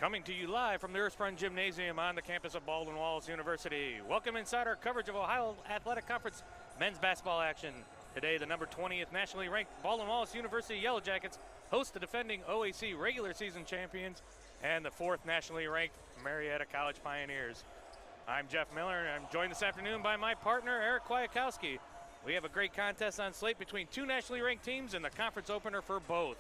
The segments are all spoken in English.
Coming to you live from the Ursprung Gymnasium on the campus of Baldwin Wallace University. Welcome inside our coverage of Ohio Athletic Conference men's basketball action. Today, the number 20th nationally ranked Baldwin Wallace University Yellow Jackets host the defending OAC regular season champions and the 4th nationally ranked Marietta College Pioneers. I'm Jeff Miller, and I'm joined this afternoon by my partner, Eric Kwiatkowski. We have a great contest on slate between two nationally ranked teams and the conference opener for both.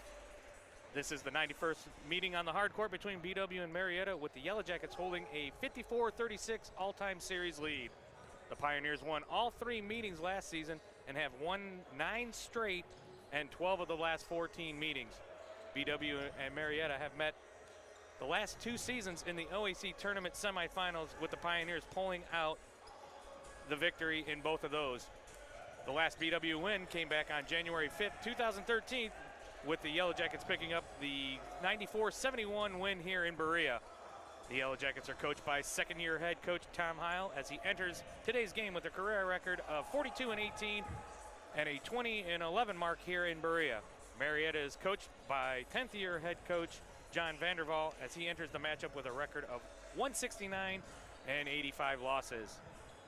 This is the 91st meeting on the hard court between BW and Marietta, with the Yellow Jackets holding a 54-36 all-time series lead. The Pioneers won all 3 meetings last season and have won 9 straight and 12 of the last 14 meetings. BW and Marietta have met the last 2 seasons in the OAC tournament semifinals, with the Pioneers pulling out the victory in both of those. The last BW win came back on January 5th, 2013, with the Yellow Jackets picking up the 94-71 win here in Berea. The Yellow Jackets are coached by second-year head coach Tom Heil as he enters today's game with a career record of 42-18 and a 20-11 mark here in Berea. Marietta is coached by 10th-year head coach John Vanderval as he enters the matchup with a record of 169 and 85 losses.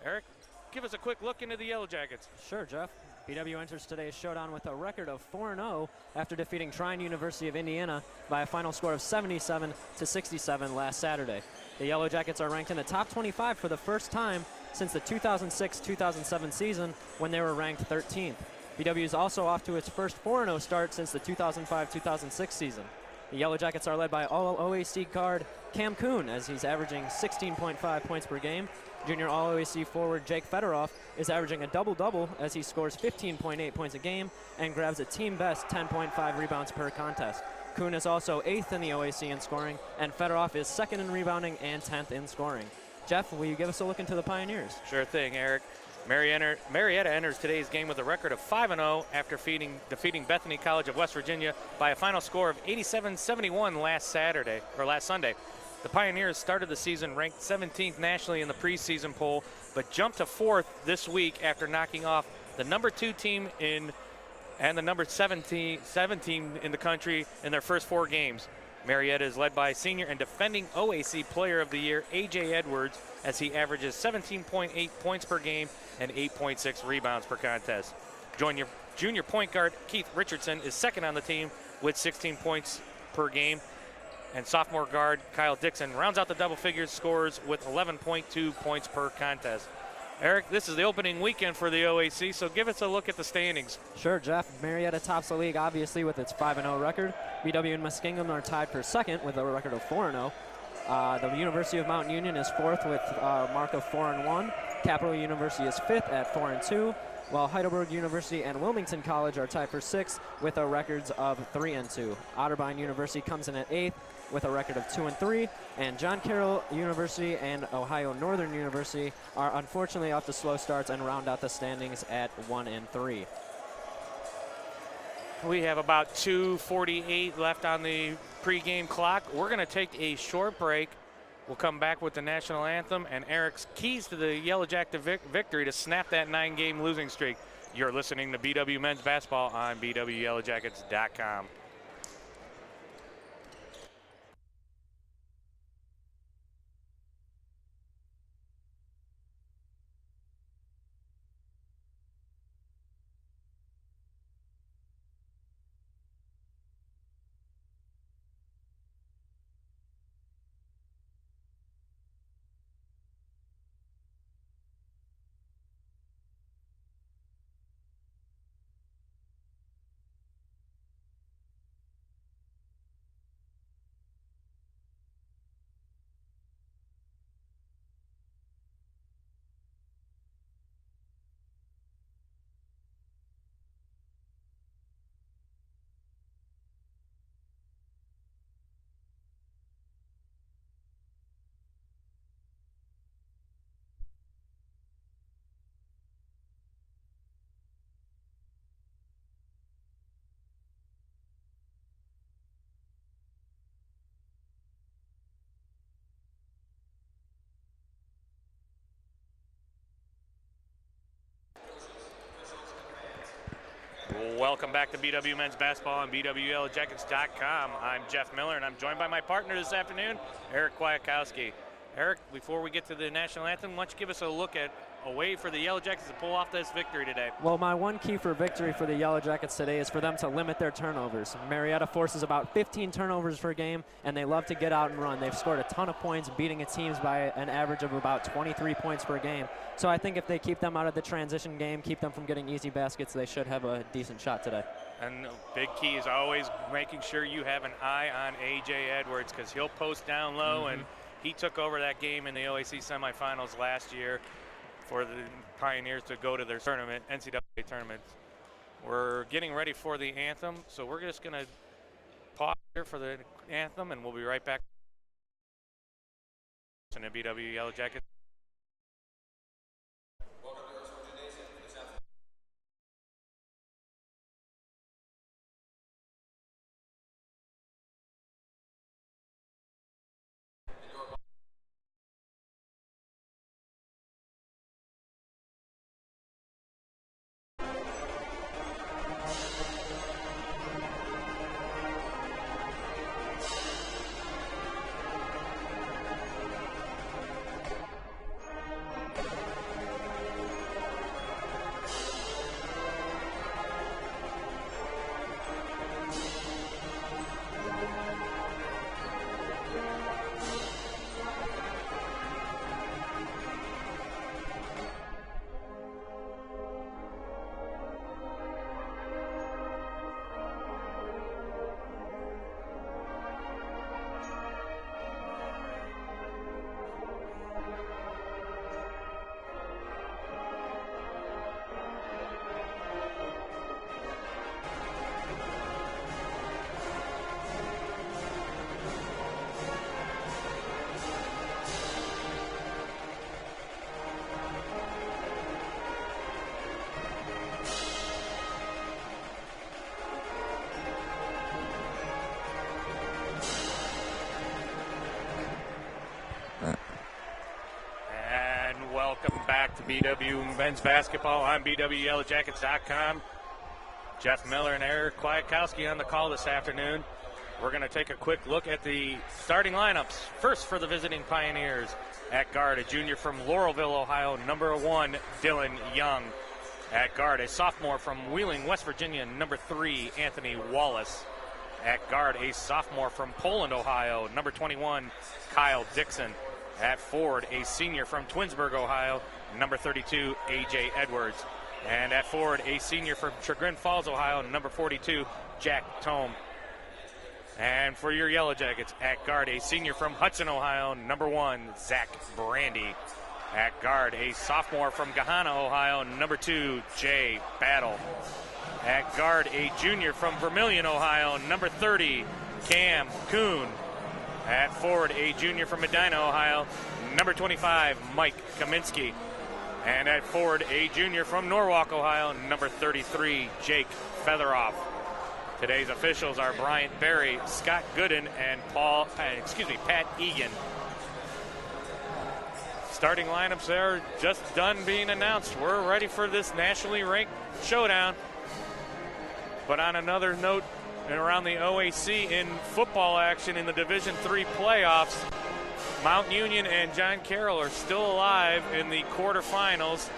Eric, give us a quick look into the Yellow Jackets. Sure, Jeff. BW enters today's showdown with a record of 4-0 after defeating Trine University of Indiana by a final score of 77-67 last Saturday. The Yellow Jackets are ranked in the top 25 for the first time since the 2006-2007 season, when they were ranked 13th. BW is also off to its first 4-0 start since the 2005-2006 season. The Yellow Jackets are led by All-OAC guard Cam Kuhn, as he's averaging 16.5 points per game. Junior All-OAC forward Jake Fedorov is averaging a double-double as he scores 15.8 points a game and grabs a team-best 10.5 rebounds per contest. Kuhn is also 8th in the OAC in scoring, and Fedorov is 2nd in rebounding and 10th in scoring. Jeff, will you give us a look into the Pioneers? Sure thing, Eric. Marietta enters today's game with a record of 5-0 after defeating Bethany College of West Virginia by a final score of 87-71 last Sunday. The Pioneers started the season ranked 17th nationally in the preseason poll, but jumped to 4th this week after knocking off the number 2 team and the number 17 in the country in their first 4 games. Marietta is led by senior and defending OAC Player of the Year A.J. Edwards, as he averages 17.8 points per game and 8.6 rebounds per contest. Junior point guard Keith Richardson is 2nd on the team with 16 points per game, and sophomore guard Kyle Dixon rounds out the double figures scores with 11.2 points per contest. Eric, this is the opening weekend for the OAC, so give us a look at the standings. Sure, Jeff. Marietta tops the league, obviously, with its 5-0 record. BW and Muskingum are tied for 2nd with a record of 4-0. The University of Mount Union is 4th with a mark of 4-1. Capital University is 5th at 4-2, while Heidelberg University and Wilmington College are tied for 6th with a records of 3-2. Otterbein University comes in at 8th with a record of 2-3, and John Carroll University and Ohio Northern University are unfortunately off to slow starts and round out the standings at 1-3. We have about 2:48 left on the pregame clock. We're going to take a short break. We'll come back with the national anthem and Eric's keys to the Yellow Jacket victory to snap that 9-game losing streak. You're listening to BW Men's Basketball on BWYellowJackets.com. Welcome back to BW Men's Basketball on BWYellowJackets.com. I'm Jeff Miller, and I'm joined by my partner this afternoon, Eric Kwiatkowski. Eric, before we get to the national anthem, why don't you give us a look at a way for the Yellow Jackets to pull off this victory today? Well, my one key for victory for the Yellow Jackets today is for them to limit their turnovers. Marietta forces about 15 turnovers per game, and they love to get out and run. They've scored a ton of points, beating its teams by an average of about 23 points per game. So I think if they keep them out of the transition game, keep them from getting easy baskets, they should have a decent shot today. And big key is always making sure you have an eye on A.J. Edwards, because he'll post down low, and he took over that game in the OAC semifinals last year for the Pioneers to go to their tournament, NCAA tournament. We're getting ready for the anthem, so we're just going to pause here for the anthem, and we'll be right back to the BW Yellow Jackets. Welcome to Ursprung Gymnasium for this anthem. Welcome back to BW Men's Basketball on BWYellowJackets.com. Jeff Miller and Eric Kwiatkowski on the call this afternoon. We're going to take a quick look at the starting lineups. First for the visiting Pioneers, at guard, a junior from Laurelville, Ohio, number 1, Dylan Young. At guard, a sophomore from Wheeling, West Virginia, number 3, Anthony Wallace. At guard, a sophomore from Poland, Ohio, number 21, Kyle Dixon. At forward, a senior from Twinsburg, Ohio, number 32, A.J. Edwards. And at forward, a senior from Chagrin Falls, Ohio, number 42, Jack Tome. And for your Yellow Jackets, at guard, a senior from Hudson, Ohio, number 1, Zach Brandy. At guard, a sophomore from Gahanna, Ohio, number 2, Jay Battle. At guard, a junior from Vermilion, Ohio, number 30, Cam Kuhn. At forward, a junior from Medina, Ohio, number 25, Mike Kaminsky. And at forward, a junior from Norwalk, Ohio, number 33, Jake Featheroff. Today's officials are Bryant Berry, Scott Gooden, and Pat Egan. Starting lineups are just done being announced. We're ready for this nationally ranked showdown. But on another note, and around the OAC in football action in the Division III playoffs, Mount Union and John Carroll are still alive in the quarterfinals.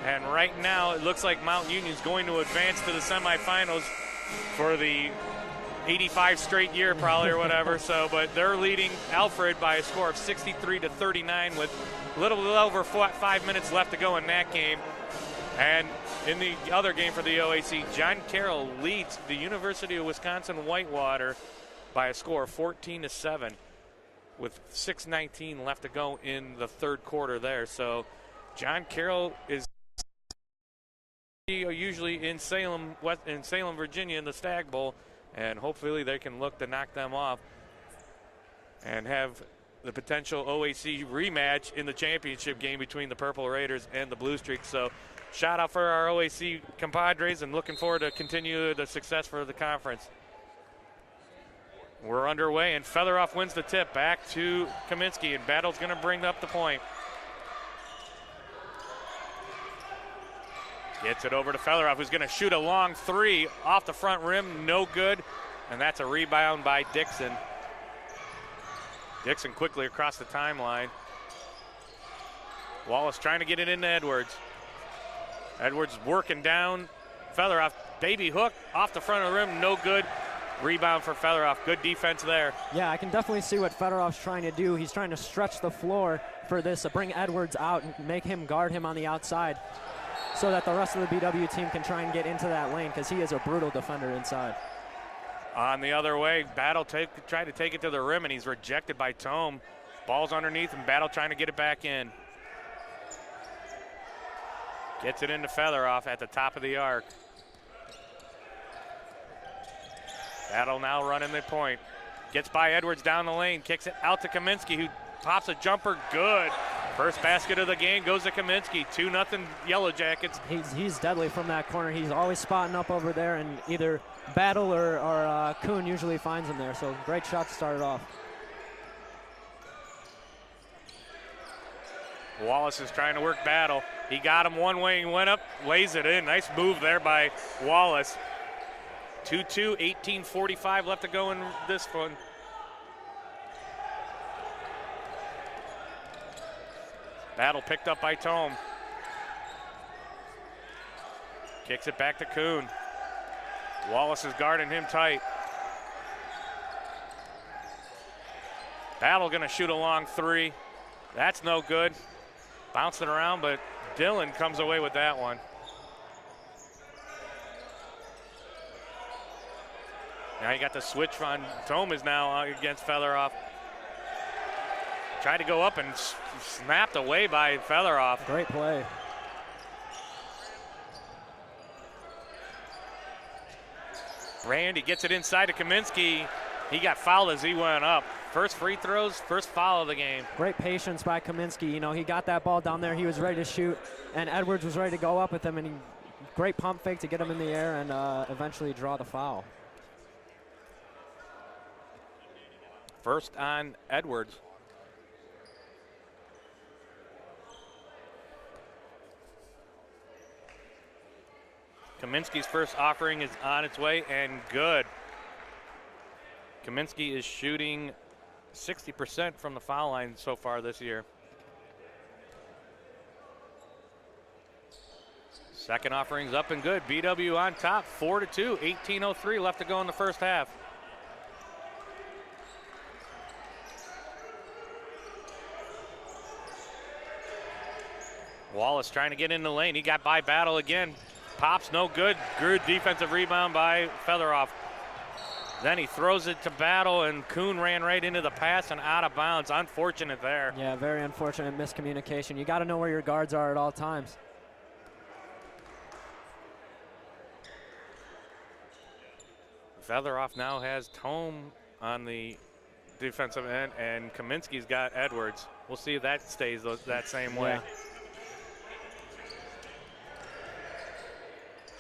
And right now, it looks like Mount Union's going to advance to the semifinals for the 85 straight year, probably, or whatever. But they're leading Alfred by a score of 63-39 with a little over 5 minutes left to go in that game. And in the other game for the OAC, John Carroll leads the University of Wisconsin-Whitewater by a score of 14-7 with 6:19 left to go in the third quarter there. So John Carroll is usually in Salem, Virginia in the Stag Bowl, and hopefully they can look to knock them off and have the potential OAC rematch in the championship game between the Purple Raiders and the Blue Streaks. So shout out for our OAC compadres, and looking forward to continue the success for the conference. We're underway, and Featheroff wins the tip back to Kaminsky, and Battle's going to bring up the point. Gets it over to Featheroff, who's going to shoot a long three off the front rim. No good. And that's a rebound by Dixon. Dixon quickly across the timeline. Wallace trying to get it into Edwards. Edwards working down Featheroff. Baby hook off the front of the rim. No good. Rebound for Featheroff. Good defense there. Yeah, I can definitely see what Featheroff's trying to do. He's trying to stretch the floor for this, to bring Edwards out and make him guard him on the outside so that the rest of the BW team can try and get into that lane, because he is a brutal defender inside. On the other way, Battle tried to take it to the rim, and he's rejected by Tome. Ball's underneath, and Battle trying to get it back in. Gets it into Featheroff at the top of the arc. Battle now running the point. Gets by Edwards down the lane, kicks it out to Kaminsky, who pops a jumper. Good. First basket of the game goes to Kaminsky. 2-0 Yellow Jackets. He's deadly from that corner. He's always spotting up over there, and either Battle or Kuhn usually finds him there. So great shot to start it off. Wallace is trying to work Battle. He got him one way and went up, lays it in. Nice move there by Wallace. 2-2, 18:45 left to go in this one. Battle picked up by Tome. Kicks it back to Kuhn. Wallace is guarding him tight. Battle gonna shoot a long three. That's no good. Bouncing around, but Dillon comes away with that one. Now you got the switch on. Tome is now against Featheroff. Tried to go up and snapped away by Featheroff. Great play. Randy gets it inside to Kaminsky. He got fouled as he went up. First free throws, first foul of the game. Great patience by Kaminsky. You know, he got that ball down there. He was ready to shoot, and Edwards was ready to go up with him, and great pump fake to get him in the air and eventually draw the foul. First on Edwards. Kaminsky's first offering is on its way and good. Kaminsky is shooting 60% from the foul line so far this year. Second offering's up and good. BW on top, 4-2, 18:03 left to go in the first half. Wallace trying to get in the lane. He got by Battle again. Pops, no good. Good defensive rebound by Featheroff. Then he throws it to Battle, and Kuhn ran right into the pass and out of bounds. Unfortunate there. Yeah, very unfortunate miscommunication. You got to know where your guards are at all times. Featheroff now has Tome on the defensive end, and Kaminsky's got Edwards. We'll see if that stays that same way. Yeah.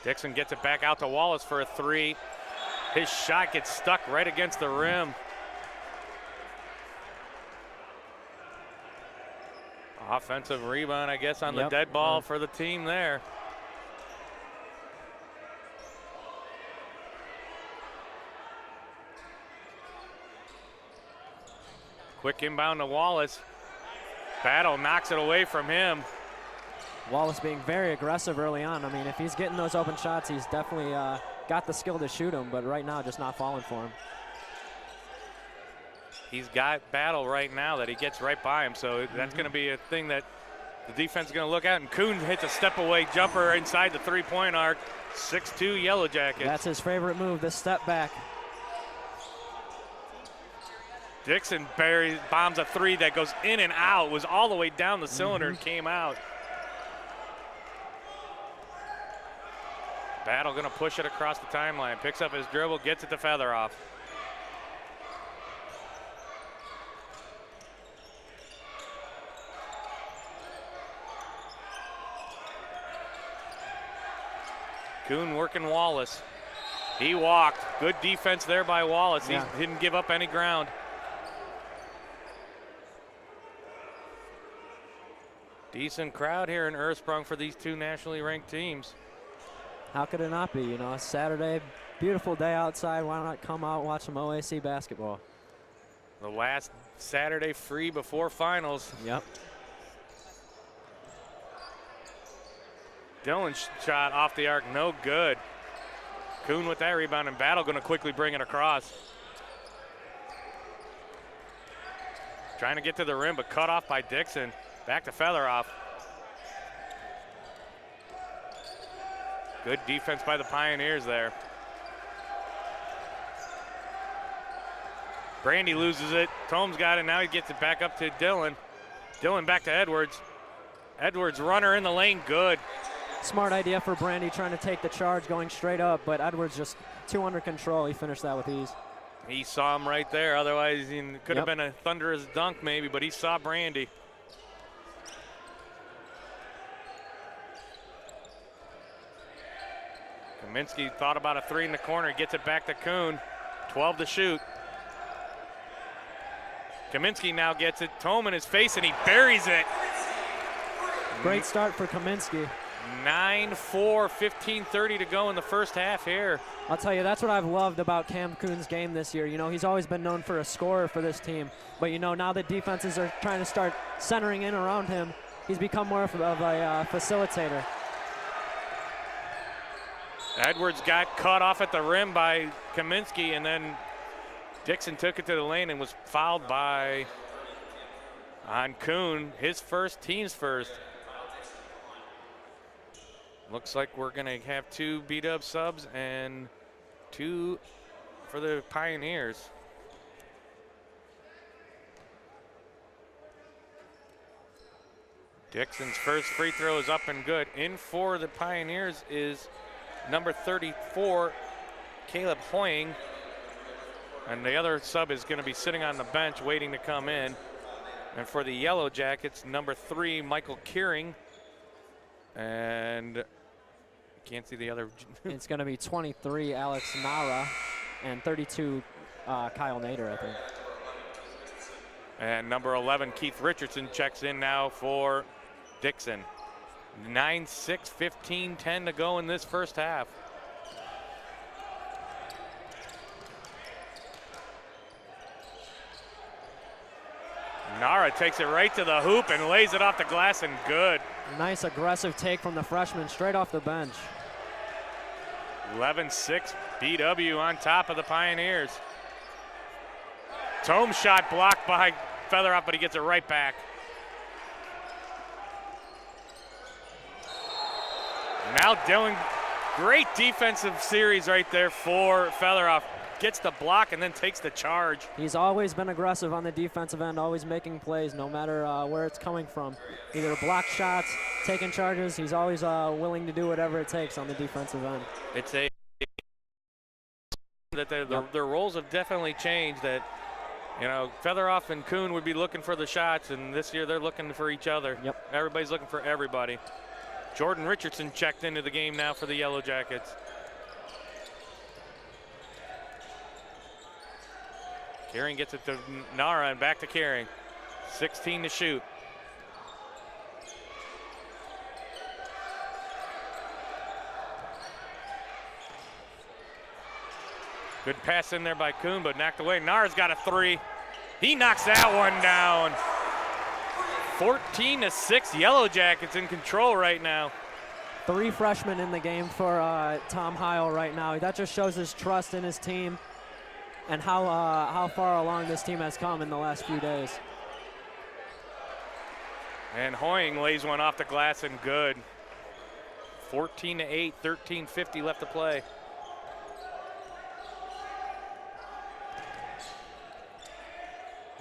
Dixon gets it back out to Wallace for a three. His shot gets stuck right against the rim. Offensive rebound, I guess, on the dead ball for the team there. Quick inbound to Wallace. Battle knocks it away from him. Wallace being very aggressive early on. I mean, if he's getting those open shots, he's definitely got the skill to shoot them, but right now just not falling for him. He's got Battle right now that he gets right by him, so that's going to be a thing that the defense is going to look at. And Kuhn hits a step-away jumper inside the three-point arc. 6-2 Yellow Jackets. That's his favorite move, this step back. Dixon bombs a three that goes in and out. Was all the way down the cylinder and came out. Battle going to push it across the timeline. Picks up his dribble, gets it to Featheroff. Kuhn working Wallace. He walked. Good defense there by Wallace. He didn't give up any ground. Decent crowd here in Ursprung for these two nationally ranked teams. How could it not be? You know, it's Saturday, beautiful day outside. Why not come out and watch some OAC basketball? The last Saturday free before finals. Yep. Dillon's shot off the arc, no good. Kuhn with that rebound, and Battle going to quickly bring it across. Trying to get to the rim, but cut off by Dixon. Back to Featheroff. Good defense by the Pioneers there. Brandy loses it. Tomes got it. Now he gets it back up to Dillon. Dillon back to Edwards. Edwards runner in the lane, good. Smart idea for Brandy, trying to take the charge, going straight up, but Edwards just too under control. He finished that with ease. He saw him right there. Otherwise, he could have been a thunderous dunk maybe, but he saw Brandy. Kaminsky thought about a three in the corner, gets it back to Kuhn. 12 to shoot. Kaminsky now gets it. Tome in his face, and he buries it. Great start for Kaminsky. 9-4, 15:30 to go in the first half here. I'll tell you, that's what I've loved about Cam Kuhn's game this year. You know, he's always been known for a scorer for this team. But, you know, now that defenses are trying to start centering in around him, he's become more of a facilitator. Edwards got cut off at the rim by Kaminsky, and then Dixon took it to the lane and was fouled on Kuhn. His first, team's first. Looks like we're going to have 2 B-Dub subs and 2 for the Pioneers. Dixon's first free throw is up and good. In for the Pioneers is number 34, Caleb Hoying. And the other sub is going to be sitting on the bench waiting to come in. And for the Yellow Jackets, number 3, Michael Kearing. And can't see the other. It's going to be 23, Alex Nara, and 32, Kyle Nader, I think. And number 11, Keith Richardson, checks in now for Dixon. 9-6, 15-10 to go in this first half. Nara takes it right to the hoop and lays it off the glass, and good. Nice aggressive take from the freshman straight off the bench. 11-6, BW on top of the Pioneers. Tome shot blocked by Featheroff, but he gets it right back. Now Dillon, great defensive series right there for Featheroff. Gets the block and then takes the charge. He's always been aggressive on the defensive end, always making plays no matter where it's coming from. Either block shots, taking charges, he's always willing to do whatever it takes on the defensive end. It's a that their roles have definitely changed. That, you know, Featheroff and Kuhn would be looking for the shots, and this year they're looking for each other. Yep. Everybody's looking for everybody. Jordan Richardson checked into the game now for the Yellow Jackets. Kearing gets it to Nara and back to Kearing. 16 to shoot. Good pass in there by Kuhn, but knocked away. Nara's got a 3. He knocks that one down. 14-6, Yellow Jackets in control right now. 3 freshmen in the game for Tom Heil right now. That just shows his trust in his team and how far along this team has come in the last few days. And Hoying lays one off the glass and good. 14-8, 13:50 left to play.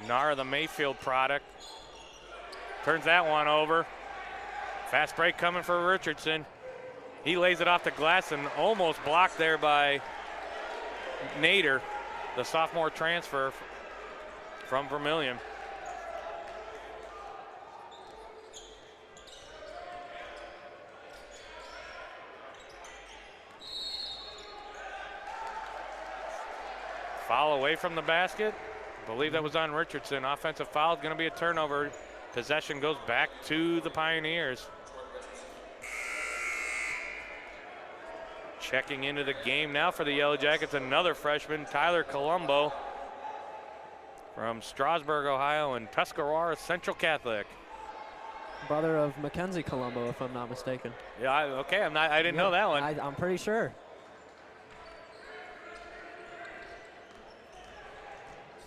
Nara, the Mayfield product, turns that one over. Fast break coming for Richardson. He lays it off the glass and almost blocked there by Nader, the sophomore transfer from Vermillion. Foul away from the basket. I believe that was on Richardson. Offensive foul is going to be a turnover. Possession goes back to the Pioneers. Checking into the game now for the Yellow Jackets, another freshman, Tyler Colombo from Strasburg, Ohio, and Tuscarora Central Catholic. Brother of Mackenzie Colombo, if I'm not mistaken. Yeah, okay, I didn't know that one. I'm pretty sure.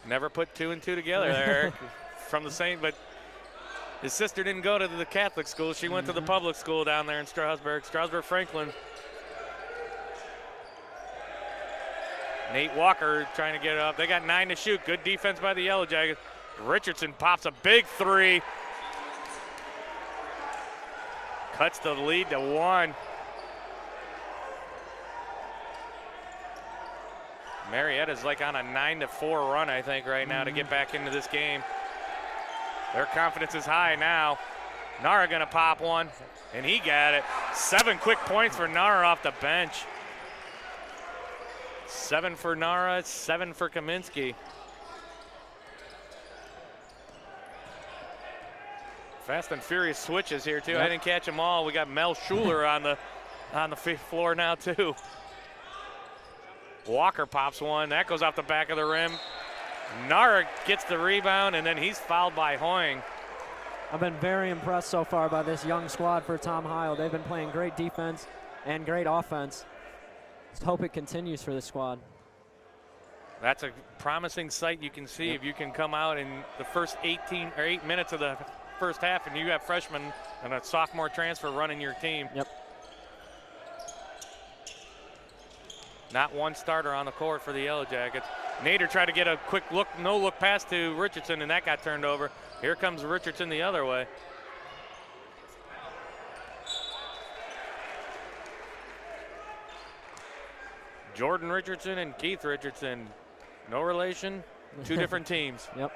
Never put 2 and 2 together there, Eric. From the same, but his sister didn't go to the Catholic school. She went to the public school down there in Strasburg, Franklin. Nate Walker trying to get it up. They got 9 to shoot. Good defense by the Yellow Jackets. Richardson pops a big 3. Cuts the lead to 1. Marietta's like on a 9-4 run, I think, right now to get back into this game. Their confidence is high now. Nara gonna pop one, and he got it. 7 quick points for Nara off the bench. 7 for Nara, 7 for Kaminsky. Fast and furious switches here too. Yep. I didn't catch them all. We got Mel Schuler on the floor now too. Walker pops one. That goes off the back of the rim. Nara gets the rebound, and then he's fouled by Hoying. I've been very impressed so far by this young squad for Tom Heil. They've been playing great defense and great offense. Let's hope it continues for this squad. That's a promising sight you can see if you can come out in the first 8 minutes of the first half and you have freshmen and a sophomore transfer running your team. Yep. Not one starter on the court for the Yellow Jackets. Nader tried to get a quick look, no-look pass to Richardson, and that got turned over. Here comes Richardson the other way. Jordan Richardson and Keith Richardson. No relation, 2 different teams. Yep.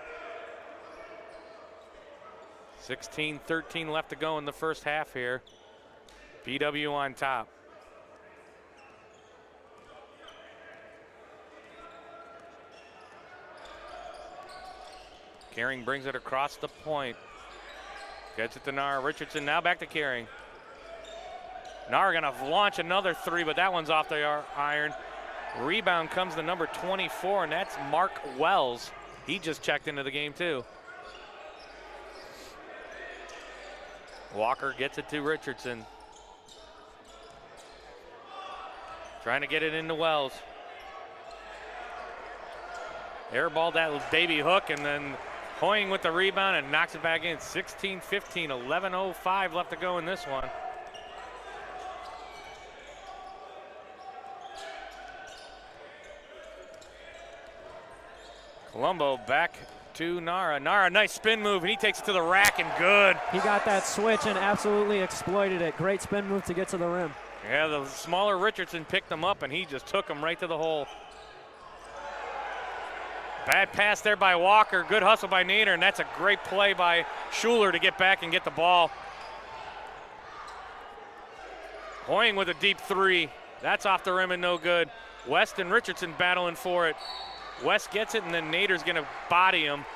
16-13 left to go in the first half here. BW on top. Kering brings it across the point. Gets it to Nara. Richardson now back to Kering. Nara gonna launch another 3, but that one's off the iron. Rebound comes to number 24, and that's Mark Wells. He just checked into the game too. Walker gets it to Richardson. Trying to get it into Wells. Airballed that baby hook, and then Hoying with the rebound and knocks it back in. 16-15, 11:05 left to go in this one. Colombo back to Nara. Nara, nice spin move, and he takes it to the rack and good. He got that switch and absolutely exploited it. Great spin move to get to the rim. Yeah, the smaller Richardson picked him up, and he just took him right to the hole. Bad pass there by Walker. Good hustle by Nader, and that's a great play by Schuler to get back and get the ball. Hoying with a deep 3. That's off the rim and no good. West and Richardson battling for it. West gets it, and then Nader's going to body him.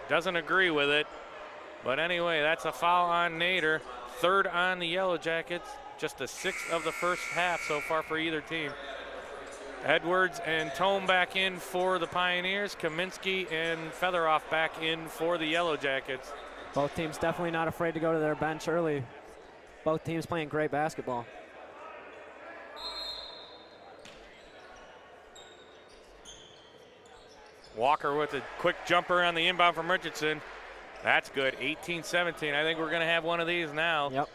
Doesn't agree with it. But anyway, that's a foul on Nader. 3rd on the Yellow Jackets. Just the 6th of the first half so far for either team. Edwards and Tome back in for the Pioneers. Kaminsky and Featheroff back in for the Yellow Jackets. Both teams definitely not afraid to go to their bench early. Both teams playing great basketball. Walker with a quick jumper on the inbound from Richardson. That's good, 18-17. I think we're gonna have one of these now. Yep.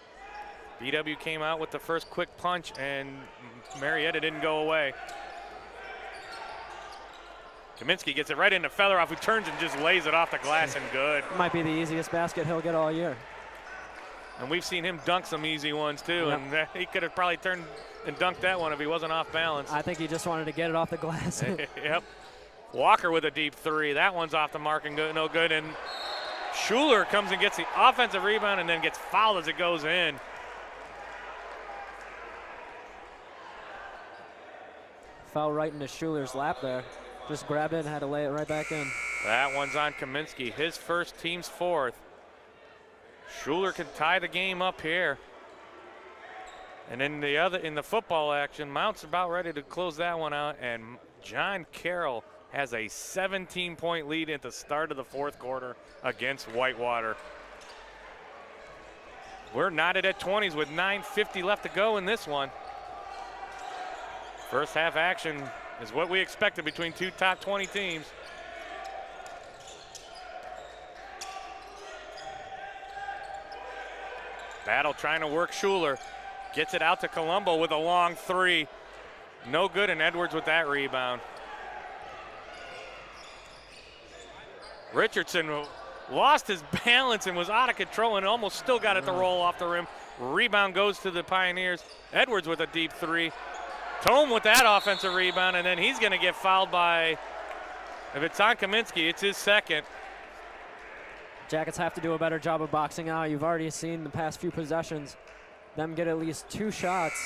BW came out with the first quick punch, and Marietta didn't go away. Kaminsky gets it right into Featheroff, who turns and just lays it off the glass and good. Might be the easiest basket he'll get all year. And we've seen him dunk some easy ones too, Yep. and he could have probably turned and dunked that one if he wasn't off balance. I think he just wanted to get it off the glass. Yep. Walker with a deep 3. That one's off the mark and good, no good. And Schuler comes and gets the offensive rebound and then gets fouled as it goes in. Fell right into Schuler's lap there. Just grabbed it and had to lay it right back in. That one's on Kaminsky, his first, team's 4th. Schuler could tie the game up here. And in the football action, Mount's about ready to close that one out, and John Carroll has a 17-point lead at the start of the fourth quarter against Whitewater. We're knotted at 20s with 9:50 left to go in this one. First half action is what we expected between two top 20 teams. Battle trying to work Schuler. Gets it out to Colombo with a long three. No good, and Edwards with that rebound. Richardson lost his balance and was out of control and almost still got it to roll off the rim. Rebound goes to the Pioneers. Edwards with a deep three. Tome with that offensive rebound, and then he's going to get fouled by, if it's on Kaminsky, it's his second. Jackets have to do a better job of boxing out. You've already seen the past few possessions them get at least 2 shots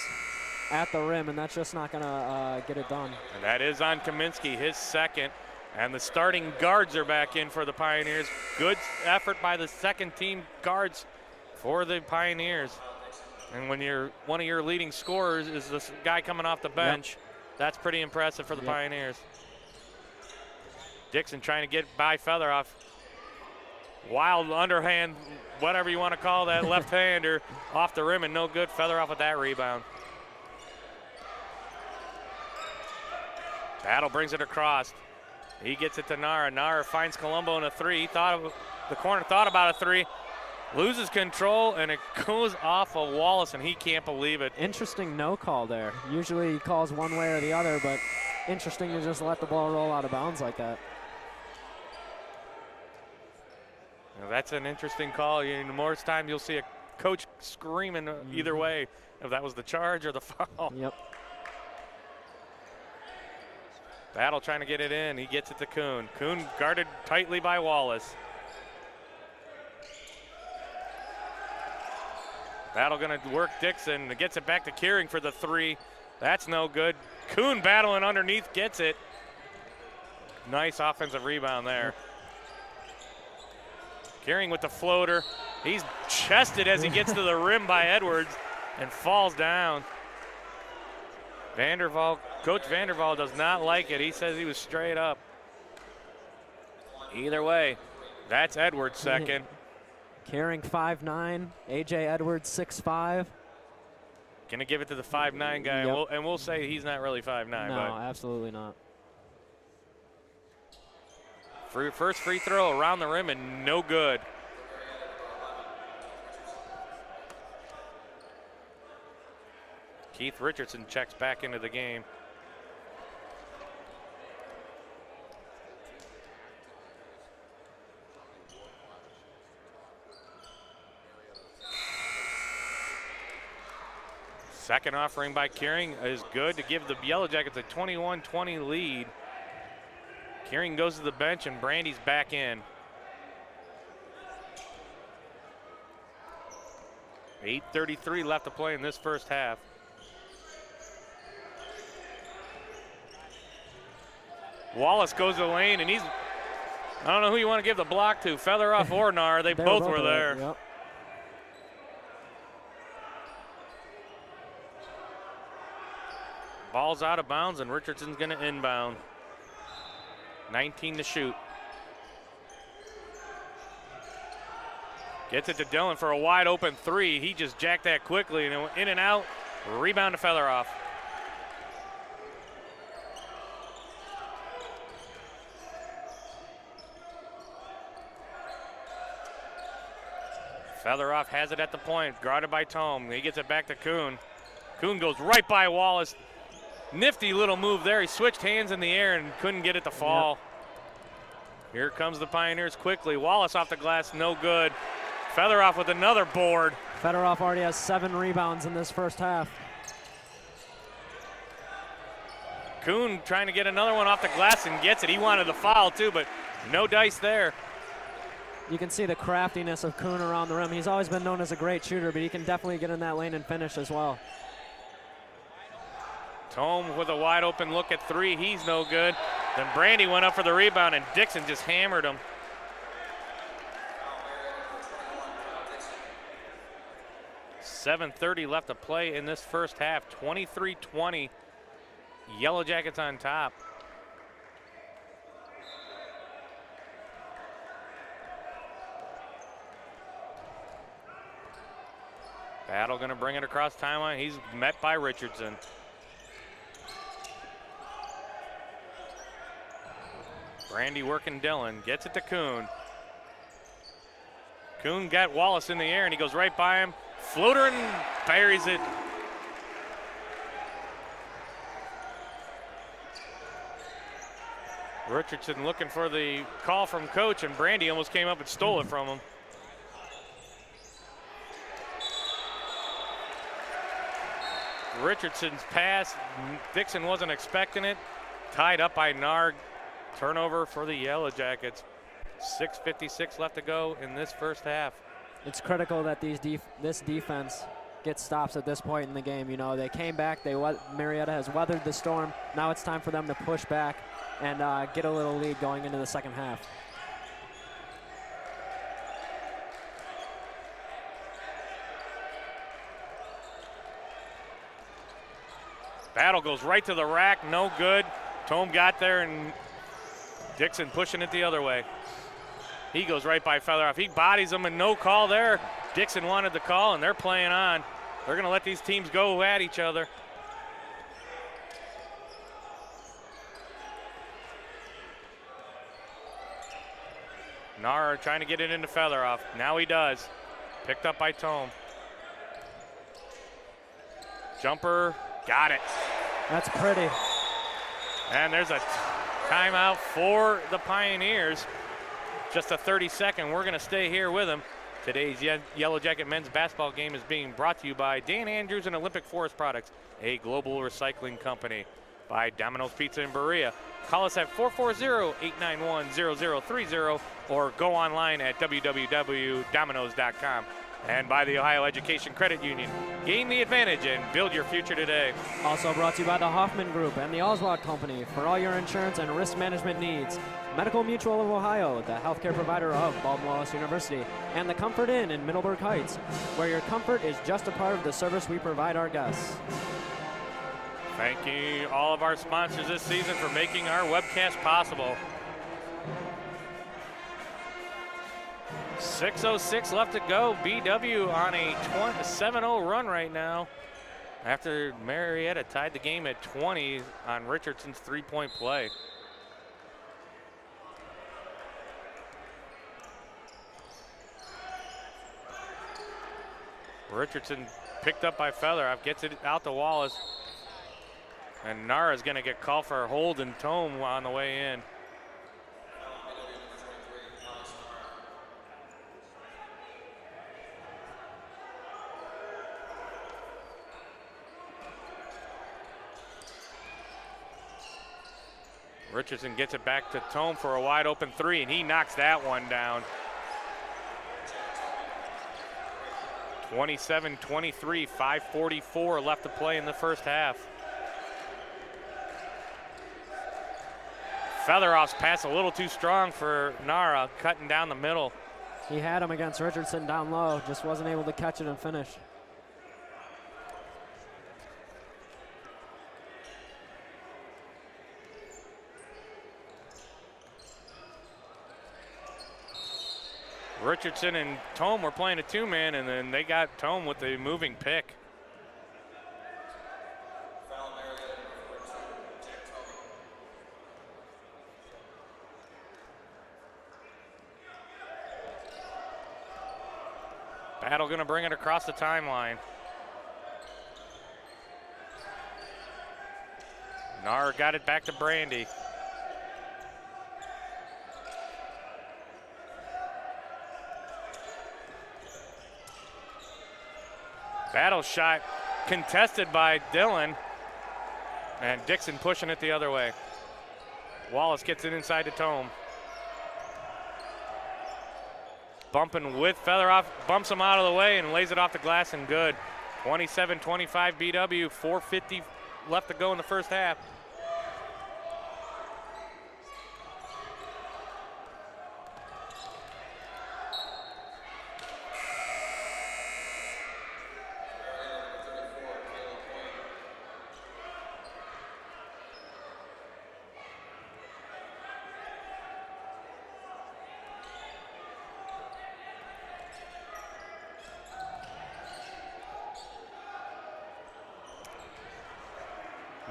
at the rim, and that's just not going to get it done. And that is on Kaminsky, his second. And the starting guards are back in for the Pioneers. Good effort by the second team guards for the Pioneers. And when one of your leading scorers is this guy coming off the bench, that's pretty impressive for the Pioneers. Dixon trying to get by Featheroff. Wild underhand, whatever you want to call that, left-hander off the rim and no good. Featheroff with that rebound. Battle brings it across. He gets it to Nara. Nara finds Colombo in a three. The corner thought about a three. Loses control, and it goes off of Wallace, and he can't believe it. Interesting no call there. Usually he calls one way or the other, but interesting to just let the ball roll out of bounds like that. Now that's an interesting call. More time you'll see a coach screaming either way, if that was the charge or the foul. Yep. Battle trying to get it in. He gets it to Kuhn. Kuhn guarded tightly by Wallace. Battle going to work Dixon. Gets it back to Kearing for the three. That's no good. Kuhn battling underneath, gets it. Nice offensive rebound there. Kearing with the floater. He's chested as he gets to the rim by Edwards and falls down. Coach Vanderval does not like it. He says he was straight up. Either way, that's Edwards' second. Kearing 5'9", A.J. Edwards 6'5". Gonna give it to the 5'9" guy, and we'll say he's not really 5'9". No, but absolutely not. First free throw around the rim and no good. Keith Richardson checks back into the game. Second offering by Kearing is good to give the Yellow Jackets a 21-20 lead. Kearing goes to the bench and Brandy's back in. 8:33 left to play in this first half. Wallace goes to the lane, and I don't know who you want to give the block to, Featheroff or Nar. They both were there. Yep. Ball's out of bounds, and Richardson's going to inbound. 19 to shoot. Gets it to Dillon for a wide open three. He just jacked that quickly, and it went in and out. Rebound to Featheroff. Featheroff has it at the point, guarded by Tome. He gets it back to Kuhn. Kuhn goes right by Wallace. Nifty little move there. He switched hands in the air and couldn't get it to fall. Yep. Here comes the Pioneers quickly. Wallace off the glass, no good. Featheroff with another board. Featheroff already has 7 rebounds in this first half. Kuhn trying to get another one off the glass and gets it. He wanted the foul too, but no dice there. You can see the craftiness of Kuhn around the rim. He's always been known as a great shooter, but he can definitely get in that lane and finish as well. Tome with a wide open look at three. He's no good. Then Brandy went up for the rebound, and Dixon just hammered him. 7:30 left to play in this first half. 23-20. Yellow Jackets on top. Battle going to bring it across timeline. He's met by Richardson. Brandy working Dillon. Gets it to Kuhn. Kuhn got Wallace in the air, and he goes right by him. Floater and buries it. Richardson looking for the call from coach, and Brandy almost came up and stole it from him. Richardson's pass, Dixon wasn't expecting it. Tied up by Narg. Turnover for the Yellow Jackets. 6:56 left to go in this first half. It's critical that this defense gets stops at this point in the game. You know, they came back. Marietta has weathered the storm. Now it's time for them to push back and get a little lead going into the second half. Battle goes right to the rack, no good. Tome got there, and Dixon pushing it the other way. He goes right by Featheroff. He bodies him, and no call there. Dixon wanted the call, and they're playing on. They're going to let these teams go at each other. Nara trying to get it into Featheroff. Now he does. Picked up by Tome. Jumper, got it. That's pretty. And there's a timeout for the Pioneers. Just a 30-second. We're going to stay here with them. Today's Yellow Jacket men's basketball game is being brought to you by Dan Andrews and Olympic Forest Products, a global recycling company. By Domino's Pizza in Berea. Call us at 440-891-0030 or go online at www.dominos.com. And by the Ohio Education Credit Union. Gain the advantage and build your future today. Also brought to you by the Hoffman Group and the Oswald Company for all your insurance and risk management needs. Medical Mutual of Ohio, the healthcare provider of Baldwin Wallace University, and the Comfort Inn in Middleburg Heights, where your comfort is just a part of the service we provide our guests. Thank you all of our sponsors this season for making our webcast possible. 6:06 left to go. BW on a 7-0 run right now after Marietta tied the game at 20 on Richardson's three-point play. Richardson picked up by Featheroff, gets it out to Wallace. And Nara's going to get called for a hold and Tome on the way in. Richardson gets it back to Tome for a wide open three, and he knocks that one down. 27-23, 5:44 left to play in the first half. Featheroff's pass a little too strong for Nara, cutting down the middle. He had him against Richardson down low, just wasn't able to catch it and finish. Richardson and Tome were playing a two-man, and then they got Tome with the moving pick. Battle going to bring it across the timeline. Nar got it back to Brandy. Battle shot contested by Dillon, and Dixon pushing it the other way. Wallace gets it inside to Tome. Bumping with Featheroff, bumps him out of the way and lays it off the glass and good. 27-25 BW, 4:50 left to go in the first half.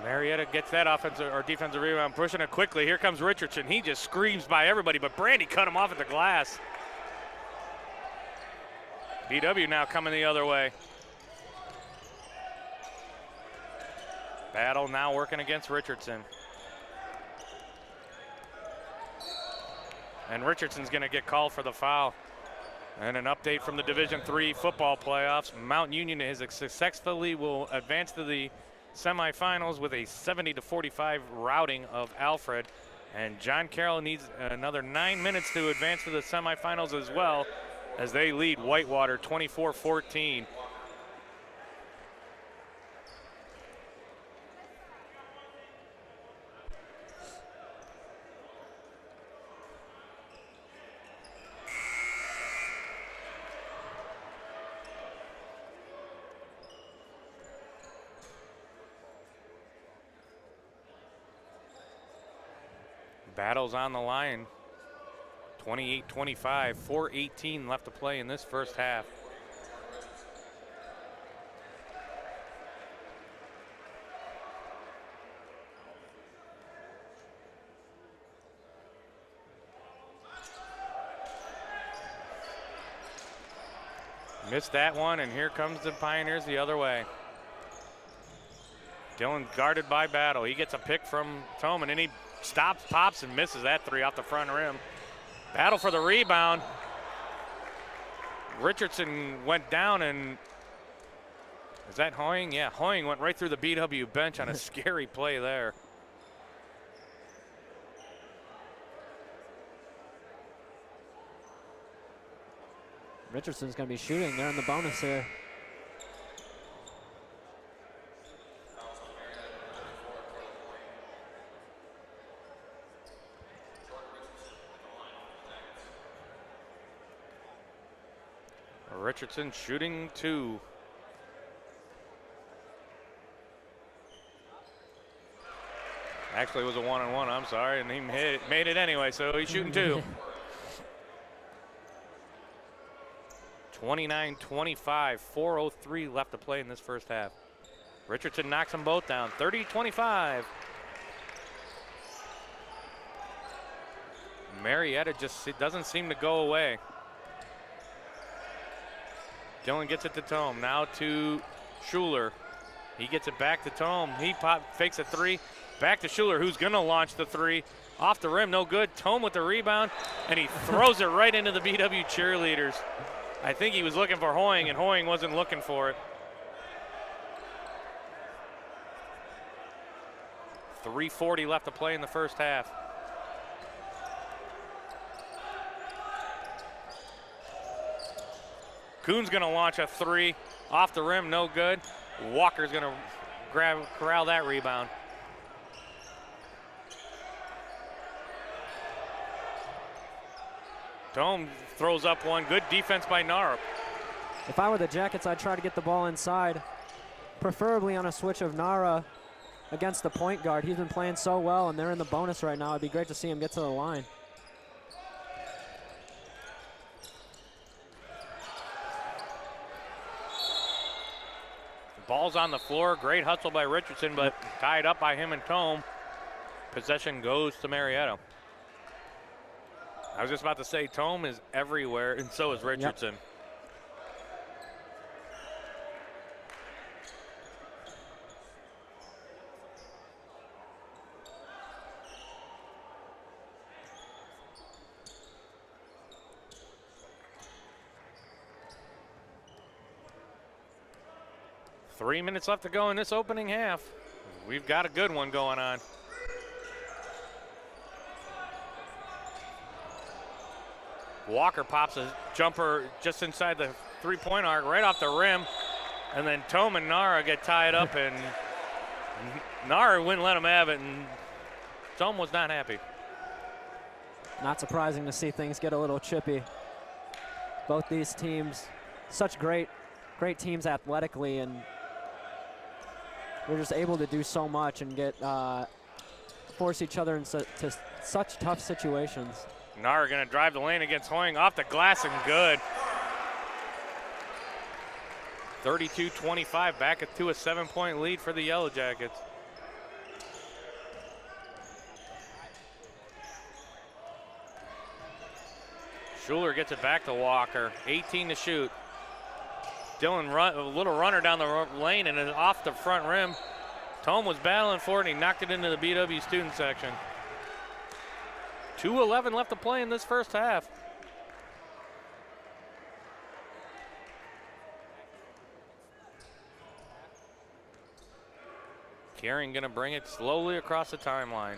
Marietta gets that offensive or defensive rebound, pushing it quickly. Here comes Richardson. He just screams by everybody, but Brandy cut him off at the glass. BW now coming the other way. Battle now working against Richardson. And Richardson's going to get called for the foul. And an update from the Division III football playoffs. Mount Union has successfully will advance to the semifinals with a 70-45 routing of Alfred. And John Carroll needs another 9 minutes to advance to the semifinals as well, as they lead Whitewater 24-14. Battles on the line. 28-25, 4:18 left to play in this first half. Missed that one, and here comes the Pioneers the other way. Dylan guarded by Battle. He gets a pick from Tome, and then he stops, pops, and misses that three off the front rim. Battle for the rebound. Richardson went down, and is that Hoying? Yeah, Hoying went right through the BW bench on a scary play there. Richardson's going to be shooting. They're in the bonus here. Richardson shooting two. Actually, it was a one-on-one, I'm sorry, and he made it anyway, so he's shooting two. 29-25, 4:03 left to play in this first half. Richardson knocks them both down, 30-25. Marietta just doesn't seem to go away. Dylan gets it to Tome, now to Schuler. He gets it back to Tome. He fakes a three, back to Schuler, who's gonna launch the three. Off the rim, no good. Tome with the rebound, and he throws it right into the BW cheerleaders. I think he was looking for Hoying, and Hoying wasn't looking for it. 3:40 left to play in the first half. Kuhn's gonna launch a three, off the rim, no good. Walker's gonna corral that rebound. Tome throws up one, good defense by Narup. If I were the Jackets, I'd try to get the ball inside, preferably on a switch of Nara against the point guard. He's been playing so well, and they're in the bonus right now. It'd be great to see him get to the line. Ball's on the floor, great hustle by Richardson, but tied up by him and Tome. Possession goes to Marietta. I was just about to say, Tome is everywhere, and so is Richardson. Yep. Three minutes left to go in this opening half. We've got a good one going on. Walker pops a jumper just inside the three-point arc, right off the rim. And then Tome and Nara get tied up, and Nara wouldn't let him have it, and Tome was not happy. Not surprising to see things get a little chippy. Both these teams, such great teams athletically, and we're just able to do so much and get force each other into such tough situations. Nara gonna drive the lane against Hoying, off the glass and good. 32-25, back to a 7-point lead for the Yellow Jackets. Schuler gets it back to Walker. 18 to shoot. Dillon a little runner down the lane and is off the front rim. Tome was battling for it and he knocked it into the BW student section. 2:11 left to play in this first half. Kering gonna bring it slowly across the timeline.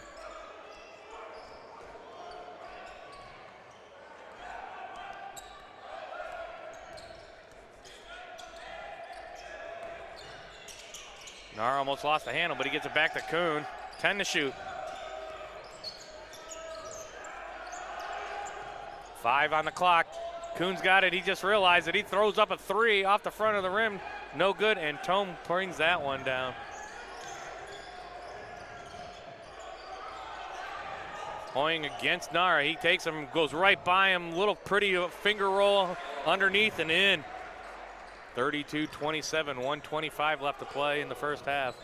Nara almost lost the handle, but he gets it back to Kuhn. 10 to shoot. 5 on the clock. Kuhn's got it. He just realized that he throws up a 3 off the front of the rim. No good, and Tome brings that one down. Hoying against Nara. He takes him, goes right by him. Little pretty finger roll underneath and in. 32-27, 1:25 left to play in the first half.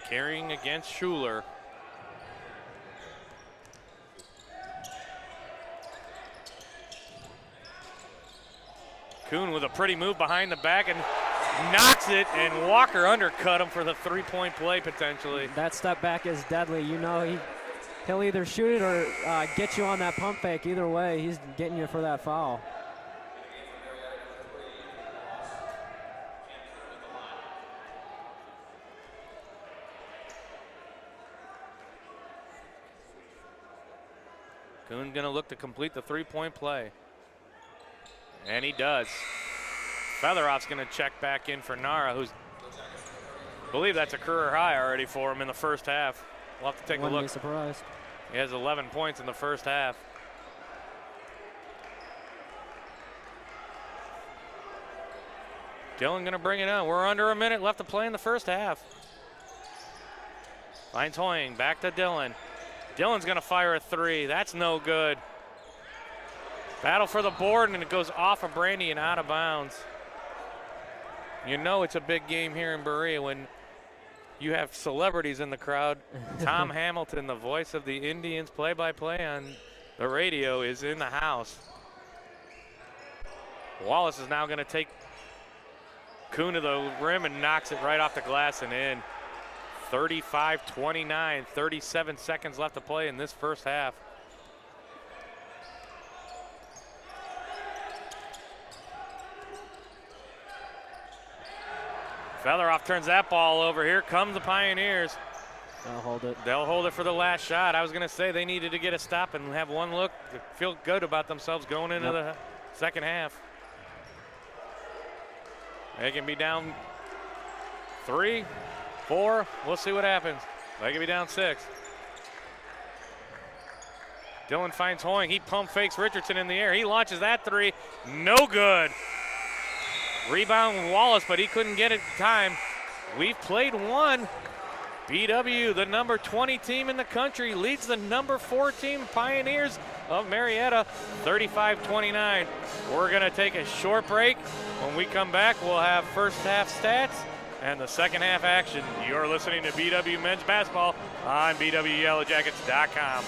Carrying against Schuler. Kuhn with a pretty move behind the back and knocks it, and Walker undercut him for the three-point play potentially. That step back is deadly. You know he'll either shoot it or get you on that pump fake. Either way, he's getting you for that foul. Kuhn's gonna look to complete the three-point play. And he does. Featheroff's gonna check back in for Nara, who's, I believe that's a career high already for him in the first half. We'll have to take a look. Wouldn't be surprised. He has 11 points in the first half. Dillon gonna bring it on. We're under a minute left to play in the first half. Finds Hoying, back to Dillon. Dillon's gonna fire a 3, that's no good. Battle for the board, and it goes off of Brandy and out of bounds. You know it's a big game here in Berea when you have celebrities in the crowd. Tom Hamilton, the voice of the Indians play-by-play on the radio, is in the house. Wallace is now gonna take Kuhn to the rim and knocks it right off the glass and in. 35-29, 37 seconds left to play in this first half. Featheroff turns that ball over. Here come the Pioneers. They'll hold it. They'll hold it for the last shot. I was going to say they needed to get a stop and have one look to feel good about themselves going into the second half. They can be down 3, 4. We'll see what happens. They can be down 6. Dillon finds Hoying. He pump fakes Richardson in the air. He launches that 3. No good. Rebound Wallace, but he couldn't get it in time. We've played one. BW, the number 20 team in the country, leads the number 4 team, Pioneers of Marietta, 35-29. We're going to take a short break. When we come back, we'll have first half stats and the second half action. You're listening to BW Men's Basketball on BWYellowJackets.com.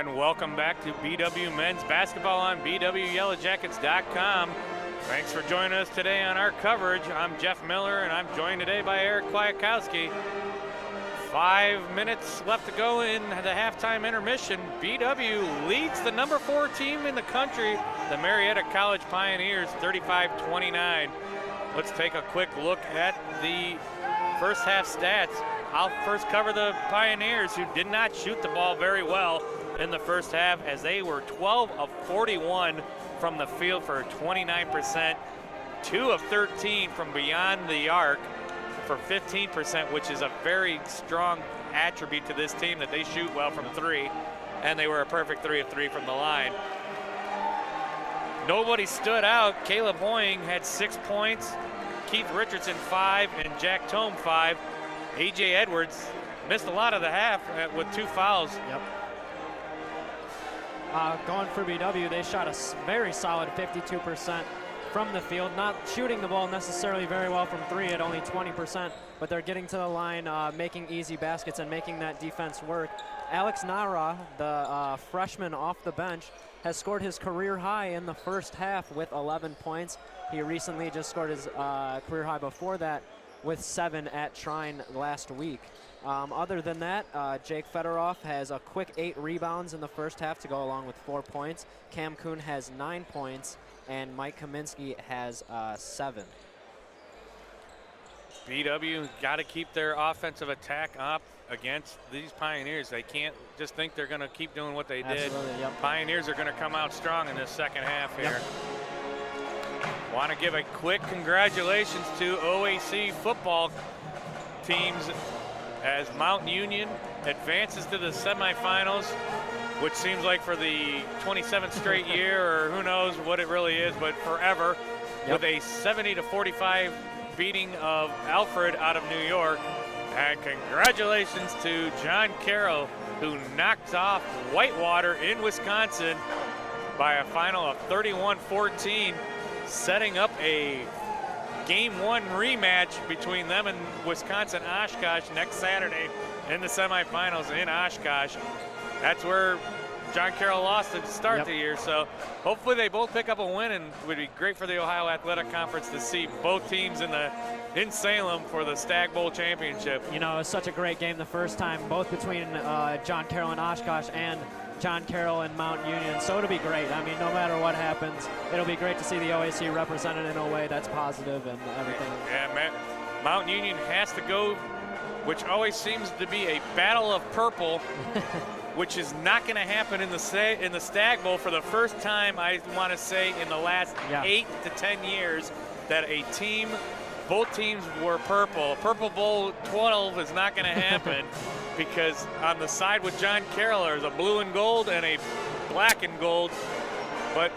And welcome back to BW Men's Basketball on BWYellowJackets.com. Thanks for joining us today on our coverage. I'm Jeff Miller, and I'm joined today by Eric Kwiatkowski. 5 minutes left to go in the halftime intermission. BW leads the number 4 team in the country, the Marietta College Pioneers, 35-29. Let's take a quick look at the first half stats. I'll first cover the Pioneers, who did not shoot the ball very well in the first half, as they were 12 of 41 from the field for 29%, 2 of 13 from beyond the arc for 15%, which is a very strong attribute to this team, that they shoot well from 3, and they were a perfect 3 of 3 from the line. Nobody stood out. Caleb Hoying had 6 points, Keith Richardson 5, and Jack Tome 5. A.J. Edwards missed a lot of the half with 2 fouls. Yep. Going for BW, they shot a very solid 52% from the field, not shooting the ball necessarily very well from 3 at only 20%, but they're getting to the line, making easy baskets and making that defense work. Alex Nara, the freshman off the bench, has scored his career high in the first half with 11 points. He recently just scored his career high before that with 7 at Trine last week. Other than that, Jake Fedorov has a quick 8 rebounds in the first half to go along with 4 points. Cam Kuhn has 9 points, and Mike Kaminsky has 7. BW got to keep their offensive attack up against these Pioneers. They can't just think they're going to keep doing what they did. Yep. Pioneers are going to come out strong in this second half here. Yep. Want to give a quick congratulations to OAC football teams as Mount Union advances to the semifinals, which seems like for the 27th straight year, or who knows what it really is, but forever, with a 70-45 beating of Alfred out of New York. And congratulations to John Carroll, who knocked off Whitewater in Wisconsin by a final of 31-14, setting up a Game 1 rematch between them and Wisconsin Oshkosh next Saturday in the semifinals in Oshkosh. That's where John Carroll lost to start the year, so hopefully they both pick up a win, and it would be great for the Ohio Athletic Conference to see both teams in Salem for the Stag Bowl Championship. You know, it was such a great game the first time, both between John Carroll and Oshkosh and John Carroll and Mount Union, so it'll be great. I mean, no matter what happens, it'll be great to see the OAC represented in a way that's positive and everything. Yeah, Mount Union has to go, which always seems to be a battle of purple, which is not going to happen in the Stag Bowl for the first time, I want to say, in the last 8 to 10 years, that both teams were purple. Purple Bowl 12 is not going to happen because on the side with John Carroll, there's a blue and gold and a black and gold, but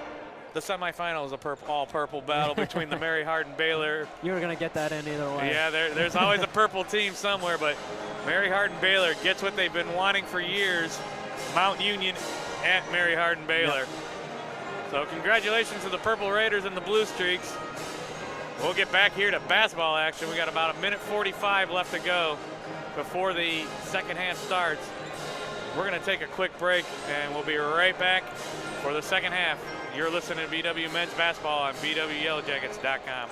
the semifinal is a all purple battle between the Mary Hardin Baylor. You were going to get that in either way. Yeah, there's always a purple team somewhere, but Mary Hardin Baylor gets what they've been wanting for years, Mount Union at Mary Hardin Baylor. Yep. So congratulations to the Purple Raiders and the Blue Streaks. We'll get back here to basketball action. We got about 1:45 left to go before the second half starts. We're going to take a quick break, and we'll be right back for the second half. You're listening to BW Men's Basketball on BWYellowJackets.com.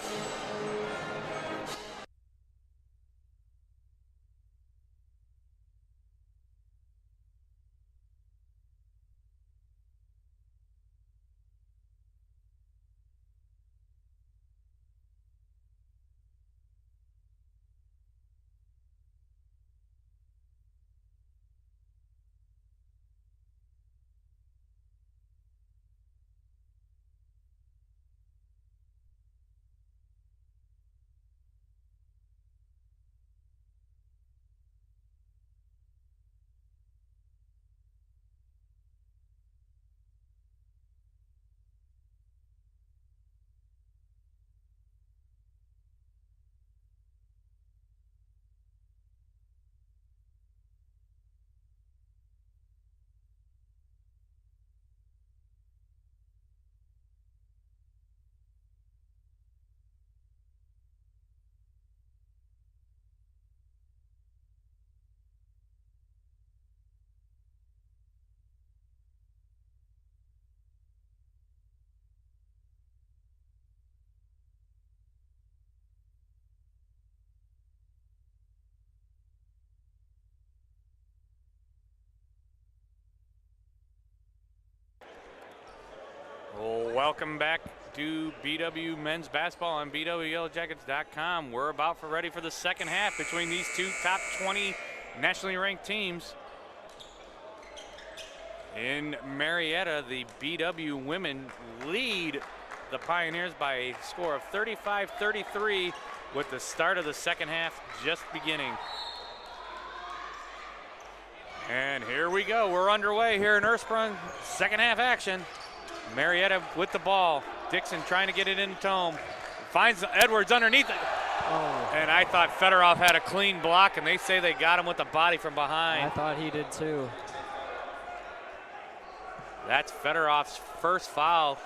Welcome back to BW Men's Basketball on BWYellowJackets.com. We're ready for the second half between these two top 20 nationally ranked teams. In Marietta, the BW women lead the Pioneers by a score of 35-33 with the start of the second half just beginning. And here we go. We're underway here in Ursprung. Second half action. Marietta with the ball. Dixon trying to get it in Tome. Finds Edwards underneath it. Oh. And I thought Fedorov had a clean block, and they say they got him with the body from behind. I thought he did too. That's Fedorov's first foul.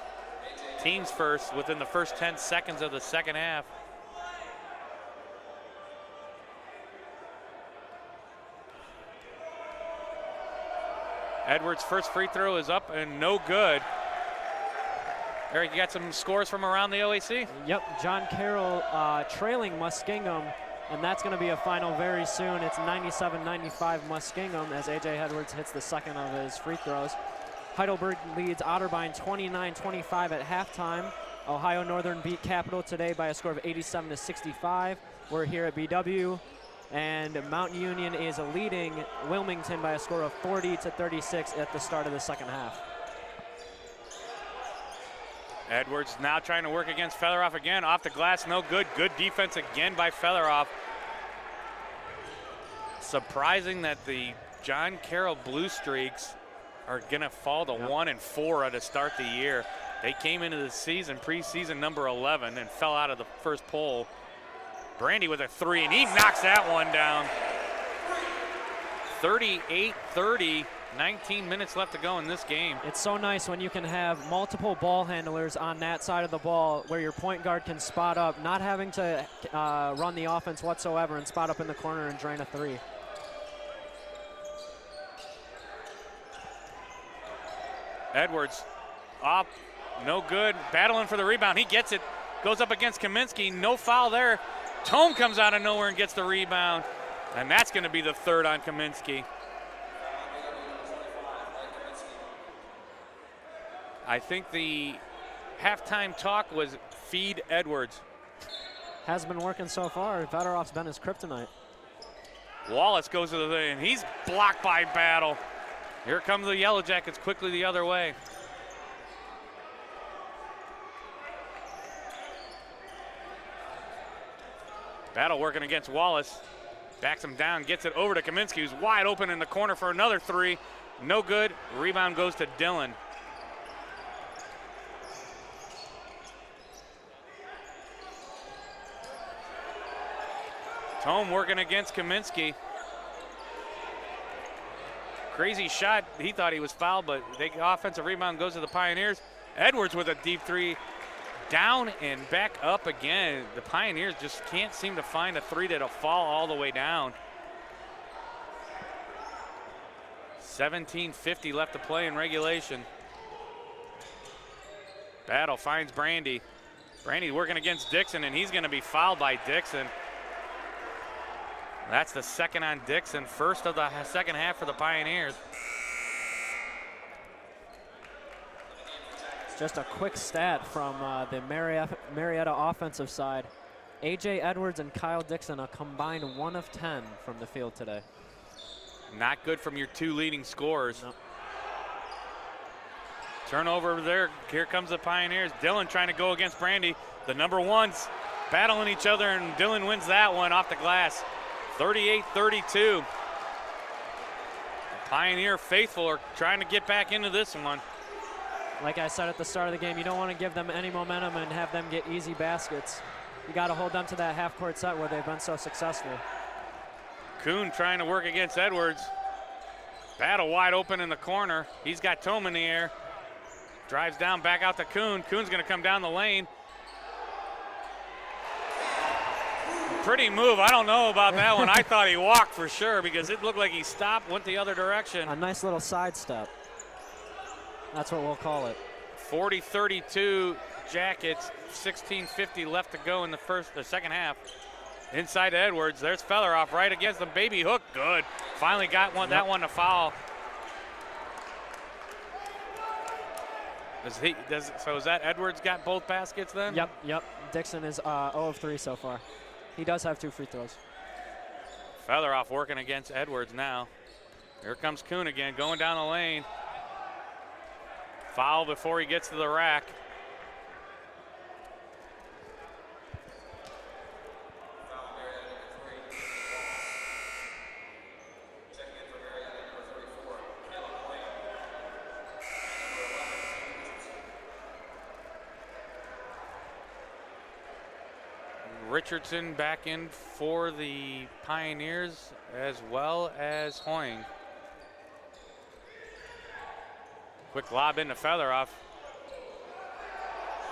Team's first within the first 10 seconds of the second half. Edwards' first free throw is up and no good. Eric, you got some scores from around the OAC? Yep, John Carroll trailing Muskingum, and that's going to be a final very soon. It's 97-95 Muskingum as A.J. Edwards hits the second of his free throws. Heidelberg leads Otterbein 29-25 at halftime. Ohio Northern beat Capital today by a score of 87-65. We're here at BW, and Mountain Union is leading Wilmington by a score of 40-36 at the start of the second half. Edwards now trying to work against Fedorov again. Off the glass, no good. Good defense again by Fedorov. Surprising that the John Carroll Blue Streaks are going to fall to 1-4 to start the year. They came into the season, preseason number 11, and fell out of the first poll. Brandy with a three, and he knocks that one down. 38-30. 19 minutes left to go in this game. It's so nice when you can have multiple ball handlers on that side of the ball where your point guard can spot up, not having to run the offense whatsoever and spot up in the corner and drain a three. Edwards up, no good, battling for the rebound. He gets it, goes up against Kaminsky, no foul there. Tome comes out of nowhere and gets the rebound, and that's going to be the third on Kaminsky. I think the halftime talk was feed Edwards. Has been working so far. Fedorov's been his kryptonite. Wallace goes to the thing, and he's blocked by Battle. Here comes the Yellow Jackets quickly the other way. Battle working against Wallace. Backs him down, gets it over to Kaminsky, who's wide open in the corner for another three. No good. Rebound goes to Dillon. Tome working against Kaminsky. Crazy shot. He thought he was fouled, but the offensive rebound goes to the Pioneers. Edwards with a deep three. Down and back up again. The Pioneers just can't seem to find a three that'll fall all the way down. 17:50 left to play in regulation. Battle finds Brandy. Brandy working against Dixon, and he's going to be fouled by Dixon. That's the second on Dixon, first of the second half for the Pioneers. Just a quick stat from the Marietta offensive side. A.J. Edwards and Kyle Dixon a combined 1 of 10 from the field today. Not good from your two leading scorers. Nope. Turnover there. Here comes the Pioneers. Dillon trying to go against Brandy. The number ones battling each other, and Dillon wins that one off the glass. 38-32. The Pioneer faithful are trying to get back into this one. Like I said at the start of the game, you don't want to give them any momentum and have them get easy baskets. You got to hold them to that half-court set where they've been so successful. Kuhn trying to work against Edwards. Battle wide open in the corner. He's got Tome in the air. Drives down, back out to Kuhn. Kuhn's going to come down the lane. Pretty move. I don't know about that one. I thought he walked for sure because it looked like he stopped, went the other direction. A nice little sidestep. That's what we'll call it. 40-32 Jackets. 16:50 left to go in the second half. Inside to Edwards. There's Fedorov right against the baby hook. Good. Finally got that one to foul. So is that Edwards got both baskets then? Yep. Dixon is 0 of 3 so far. He does have 2 free throws. Featheroff working against Edwards now. Here comes Kuhn again, going down the lane. Foul before he gets to the rack. Richardson back in for the Pioneers as well as Hoying. Quick lob into Featheroff.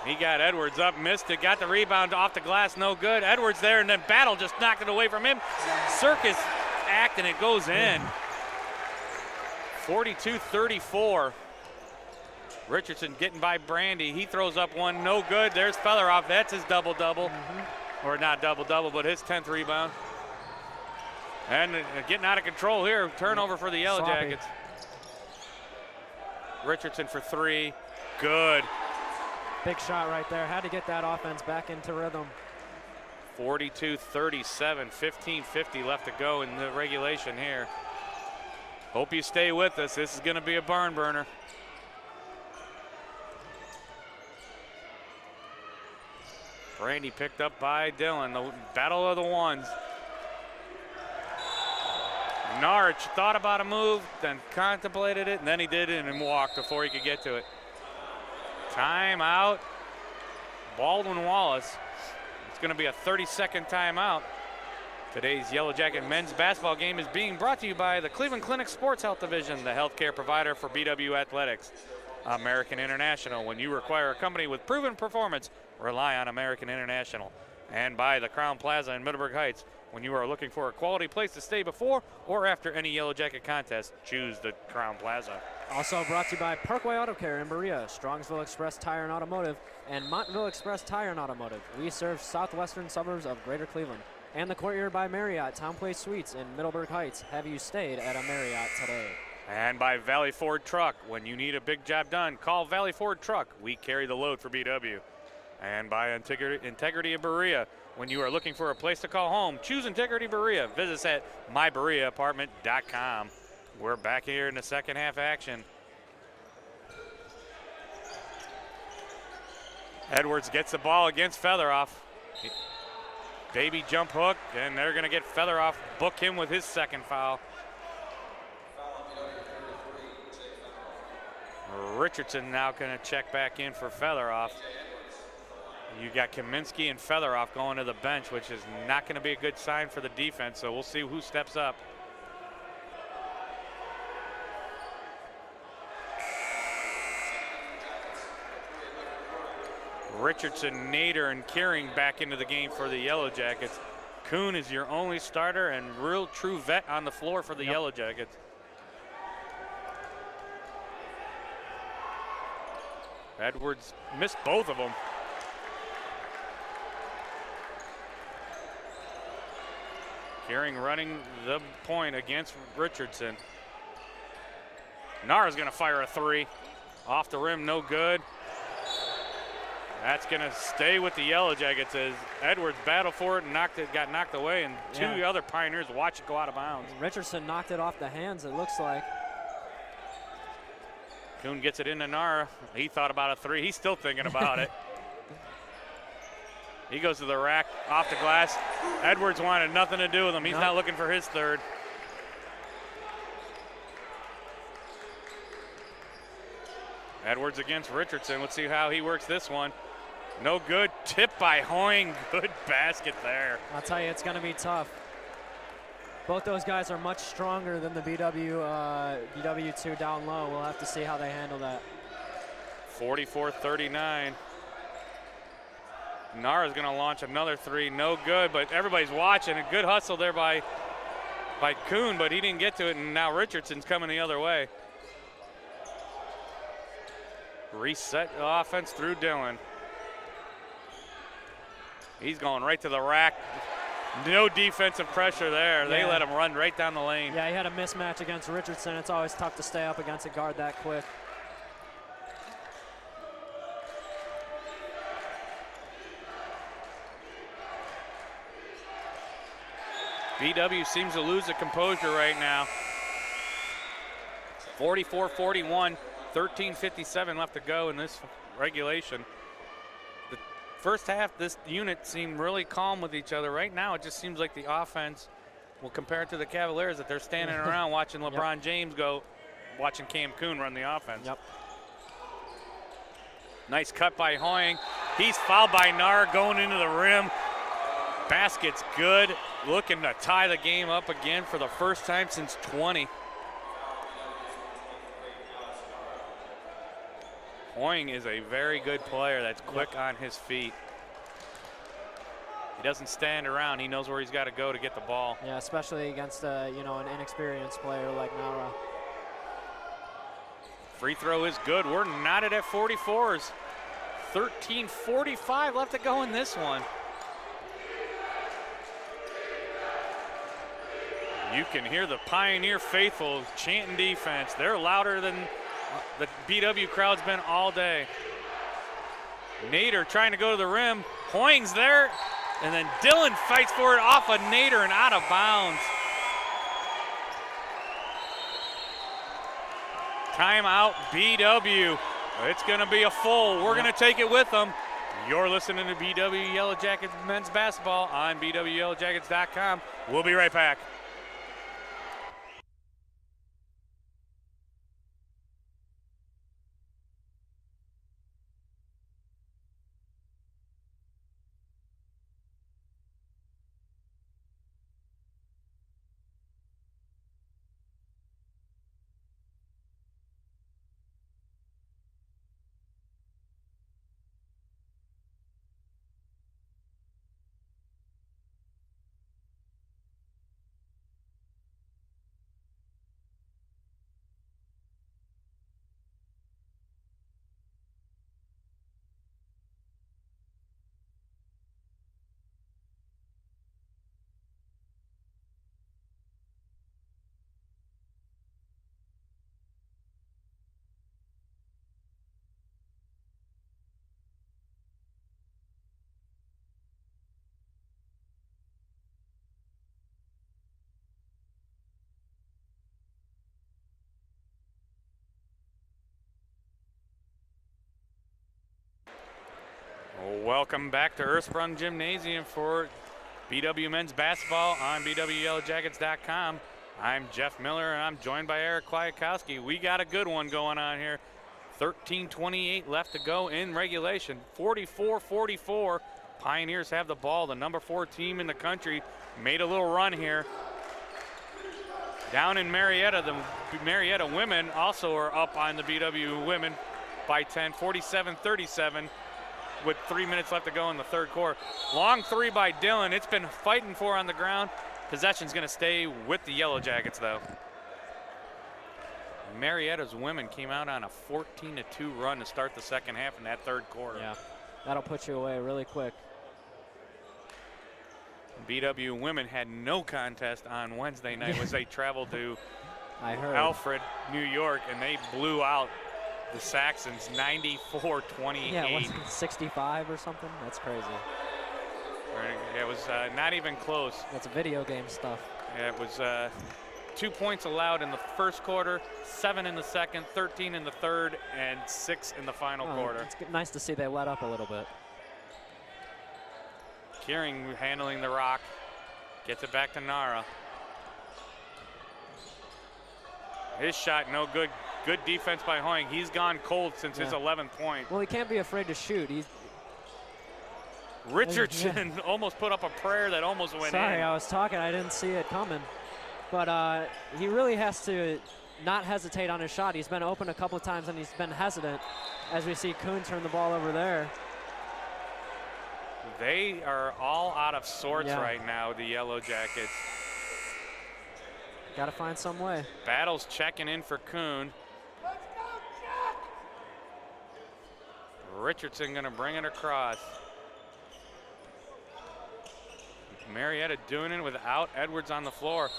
He got Edwards up, missed it, got the rebound off the glass, no good. Edwards there, and then Battle just knocked it away from him. Circus act, and it goes in. 42-34. Richardson getting by Brandy. He throws up one, no good. There's Featheroff, that's his double-double. Or not double-double, but his 10th rebound. And getting out of control here. Turnover for the Yellow Jackets. Richardson for 3. Good. Big shot right there. Had to get that offense back into rhythm. 42-37, 15:50 left to go in the regulation here. Hope you stay with us. This is going to be a barn burner. Brandy picked up by Dillon. The battle of the ones. Narch thought about a move, then contemplated it, and then he did it and walked before he could get to it. Timeout. Baldwin Wallace. It's going to be a 30-second timeout. Today's Yellow Jacket men's basketball game is being brought to you by the Cleveland Clinic Sports Health Division, the healthcare provider for BW Athletics. American International. When you require a company with proven performance, rely on American International. And by the Crown Plaza in Middleburg Heights. When you are looking for a quality place to stay before or after any Yellow Jacket contest, choose the Crown Plaza. Also brought to you by Parkway Auto Care in Berea, Strongsville Express Tire and Automotive, and Montville Express Tire and Automotive. We serve southwestern suburbs of Greater Cleveland. And the Courtyard by Marriott Town Place Suites in Middleburg Heights. Have you stayed at a Marriott today? And by Valley Ford Truck. When you need a big job done, call Valley Ford Truck. We carry the load for BW. And by Integrity of Berea. When you are looking for a place to call home, choose Integrity Berea. Visit us at mybereaapartment.com. We're back here in the second half action. Edwards gets the ball against Featheroff. Baby jump hook, and they're going to get Featheroff, book him with his second foul. Richardson now going to check back in for Featheroff. You got Kaminsky and Featheroff going to the bench, which is not going to be a good sign for the defense, so we'll see who steps up. Richardson, Nader, and Kering back into the game for the Yellow Jackets. Kuhn is your only starter and real true vet on the floor for the Yellow Jackets. Edwards missed both of them. Kering running the point against Richardson. Nara's going to fire a 3. Off the rim, no good. That's going to stay with the Yellow Jackets as Edwards battled for it and got knocked away, and two other Pioneers watch it go out of bounds. Richardson knocked it off the hands, it looks like. Kuhn gets it into Nara. He thought about a 3. He's still thinking about it. He goes to the rack, off the glass. Edwards wanted nothing to do with him. He's not looking for his third. Edwards against Richardson. Let's see how he works this one. No good. Tip by Hoying. Good basket there. I'll tell you, it's going to be tough. Both those guys are much stronger than the BW2 down low. We'll have to see how they handle that. 44-39. Nara's going to launch another 3. No good, but everybody's watching. A good hustle there by Kuhn, but he didn't get to it, and now Richardson's coming the other way. Reset the offense through Dillon. He's going right to the rack. No defensive pressure there. They let him run right down the lane. Yeah, he had a mismatch against Richardson. It's always tough to stay up against a guard that quick. BW seems to lose the composure right now. 44-41, 13:57 left to go in this regulation. The first half, this unit seemed really calm with each other. Right now, it just seems like the offense, well, compared to the Cavaliers, that they're standing around watching LeBron James go, watching Cam Kuhn run the offense. Yep. Nice cut by Hoying. He's fouled by Nar going into the rim. Basket's good. Looking to tie the game up again for the first time since 20. Hoying is a very good player that's quick on his feet. He doesn't stand around. He knows where he's got to go to get the ball. Yeah, especially against an inexperienced player like Nara. Free throw is good. We're knotted at 44s. 13:45 left to go in this one. You can hear the Pioneer faithful chanting defense. They're louder than the BW crowd's been all day. Nader trying to go to the rim. Hoying's there, and then Dillon fights for it off of Nader and out of bounds. Timeout, BW. It's going to be a full. We're going to take it with them. You're listening to BW Yellow Jackets men's basketball on bwyellowjackets.com. We'll be right back. Welcome back to Ursprung Gymnasium for BW men's basketball on bwyellowjackets.com. I'm Jeff Miller, and I'm joined by Eric Kwiatkowski. We got a good one going on here. 13:28 left to go in regulation. 44-44. Pioneers have the ball. The number 4 team in the country made a little run here. Down in Marietta, the Marietta women also are up on the BW women by 10, 47-37. With 3 minutes left to go in the third quarter. Long three by Dillon. It's been fighting for on the ground. Possession's going to stay with the Yellow Jackets, though. Marietta's women came out on a 14-2 run to start the second half in that third quarter. Yeah, that'll put you away really quick. BW women had no contest on Wednesday night as they traveled to Alfred, New York, and they blew out the Saxons 94-28. Yeah, it was 65 or something. That's crazy. It was not even close. That's video game stuff. Yeah, it was 2 points allowed in the first quarter, 7 in the second, 13 in the third, and 6 in the final quarter. It's nice to see they let up a little bit. Kearing handling the rock, gets it back to Nara. His shot no good. Good defense by Hoying. He's gone cold since his 11th point. Well, he can't be afraid to shoot. Richardson almost put up a prayer that almost went in. Sorry, I was talking. I didn't see it coming. But he really has to not hesitate on his shot. He's been open a couple of times, and he's been hesitant as we see Kuhn turn the ball over there. They are all out of sorts right now, the Yellow Jackets. Got to find some way. Battle's checking in for Kuhn. Richardson going to bring it across. Marietta doing it without Edwards on the floor.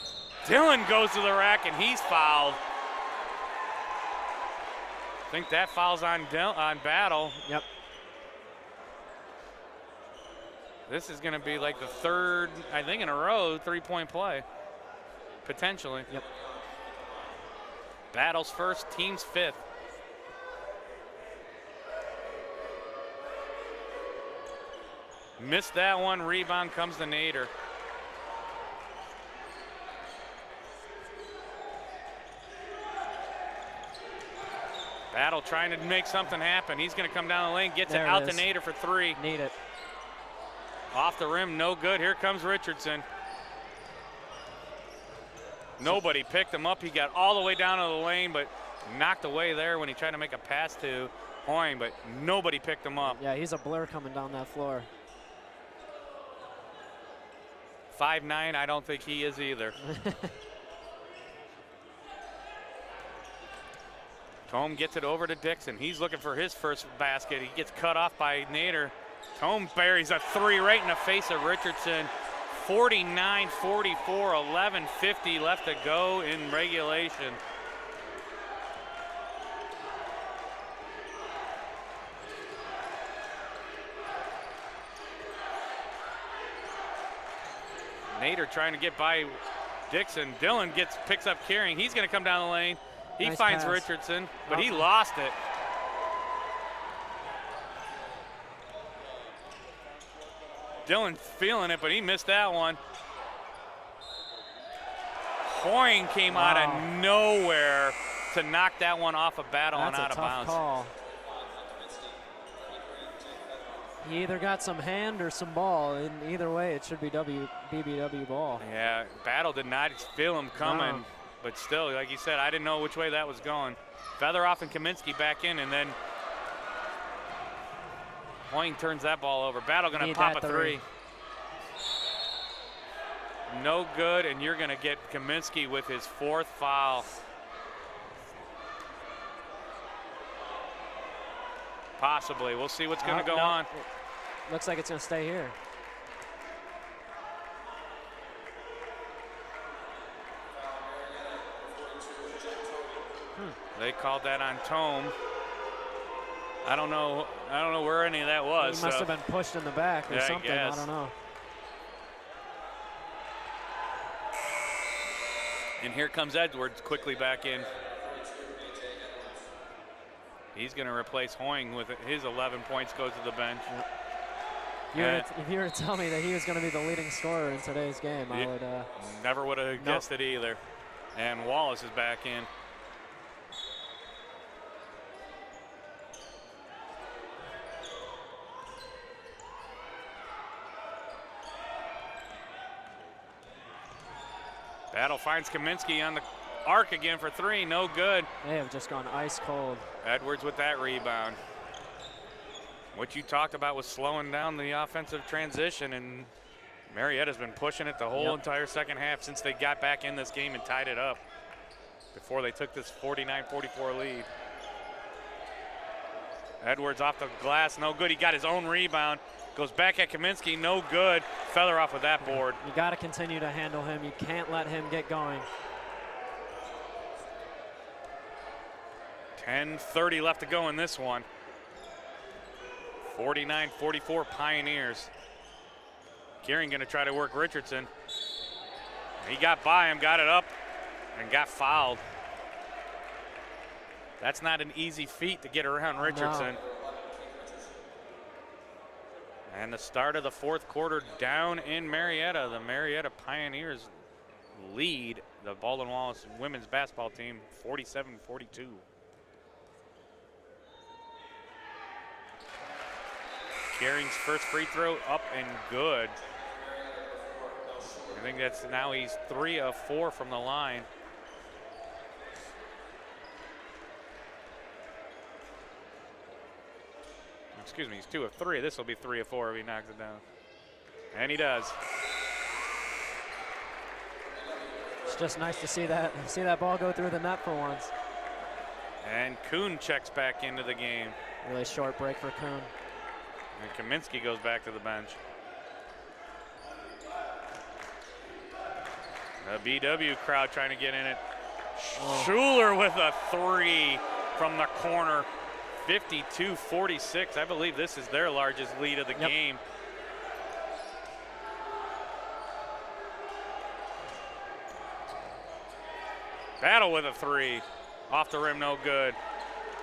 Dillon goes to the rack, and he's fouled. I think that foul's on Battle. Yep. This is going to be like the third, I think, in a row, three-point play, potentially. Yep. Battles first, team's fifth. Missed that one, rebound comes to Nader. Battle trying to make something happen. He's going to come down the lane, gets it out to Nader for three. Need it. Off the rim, no good. Here comes Richardson. Nobody picked him up. He got all the way down to the lane, but knocked away there when he tried to make a pass to Hoying, but nobody picked him up. Yeah, he's a blur coming down that floor. 5'9", I don't think he is either. Tome gets it over to Dixon. He's looking for his first basket. He gets cut off by Nader. Tome buries a three right in the face of Richardson. 49-44, 11:50 left to go in regulation. Nader trying to get by Dixon. Dillon picks up carrying. He's going to come down the lane. He Nice finds pass. Richardson, but he lost it. Dillon feeling it, but he missed that one. Hoying came out of nowhere to knock that one off a battle and out of bounds. That's a tough call. He either got some hand or some ball. In either way, it should be BBW ball. Yeah, Battle did not feel him coming, No. but still, like you said, I didn't know which way that was going. Featheroff and Kaminsky back in, and then Hoying turns that ball over. Battle gonna pop a three. No good, and you're gonna get Kaminsky with his fourth foul. Possibly, we'll see what's gonna go on. Looks like it's gonna stay here. They called that on Tome. I don't know where any of that was. He must have been pushed in the back or Yeah, something. I don't know. And here comes Edwards quickly back in. He's going to replace Hoying with it. His 11 points goes to the bench. Yep. If you were to tell me that he was going to be the leading scorer in today's game, I would. Never would have guessed it either. And Wallace is back in. Battle finds Kaminsky on the arc again for three, no good. They have just gone ice cold. Edwards with that rebound. What you talked about was slowing down the offensive transition, and Marietta's been pushing it the whole entire second half since they got back in this game and tied it up before they took this 49-44 lead. Edwards off the glass, no good. He got his own rebound. Goes back at Kaminsky, no good. Featheroff with that board. You got to continue to handle him. You can't let him get going. 10:30 left to go in this one. 49-44 Pioneers. Gearing gonna try to work Richardson. He got by him, got it up, and got fouled. That's not an easy feat to get around Richardson. No. And the start of the fourth quarter down in Marietta. The Marietta Pioneers lead the Baldwin Wallace women's basketball team 47-42. Gearing's first free throw up and good. I think that's now he's 3 of 4 from the line. Excuse me, he's 2 of 3. This will be 3 of 4 if he knocks it down. And he does. It's just nice to see that ball go through the net for once. And Kuhn checks back into the game. Really short break for Kuhn. And Kaminsky goes back to the bench. The BW crowd trying to get in it. Schuler with a 3 from the corner. 52-46. I believe this is their largest lead of the game. Battle with a three. Off the rim, no good.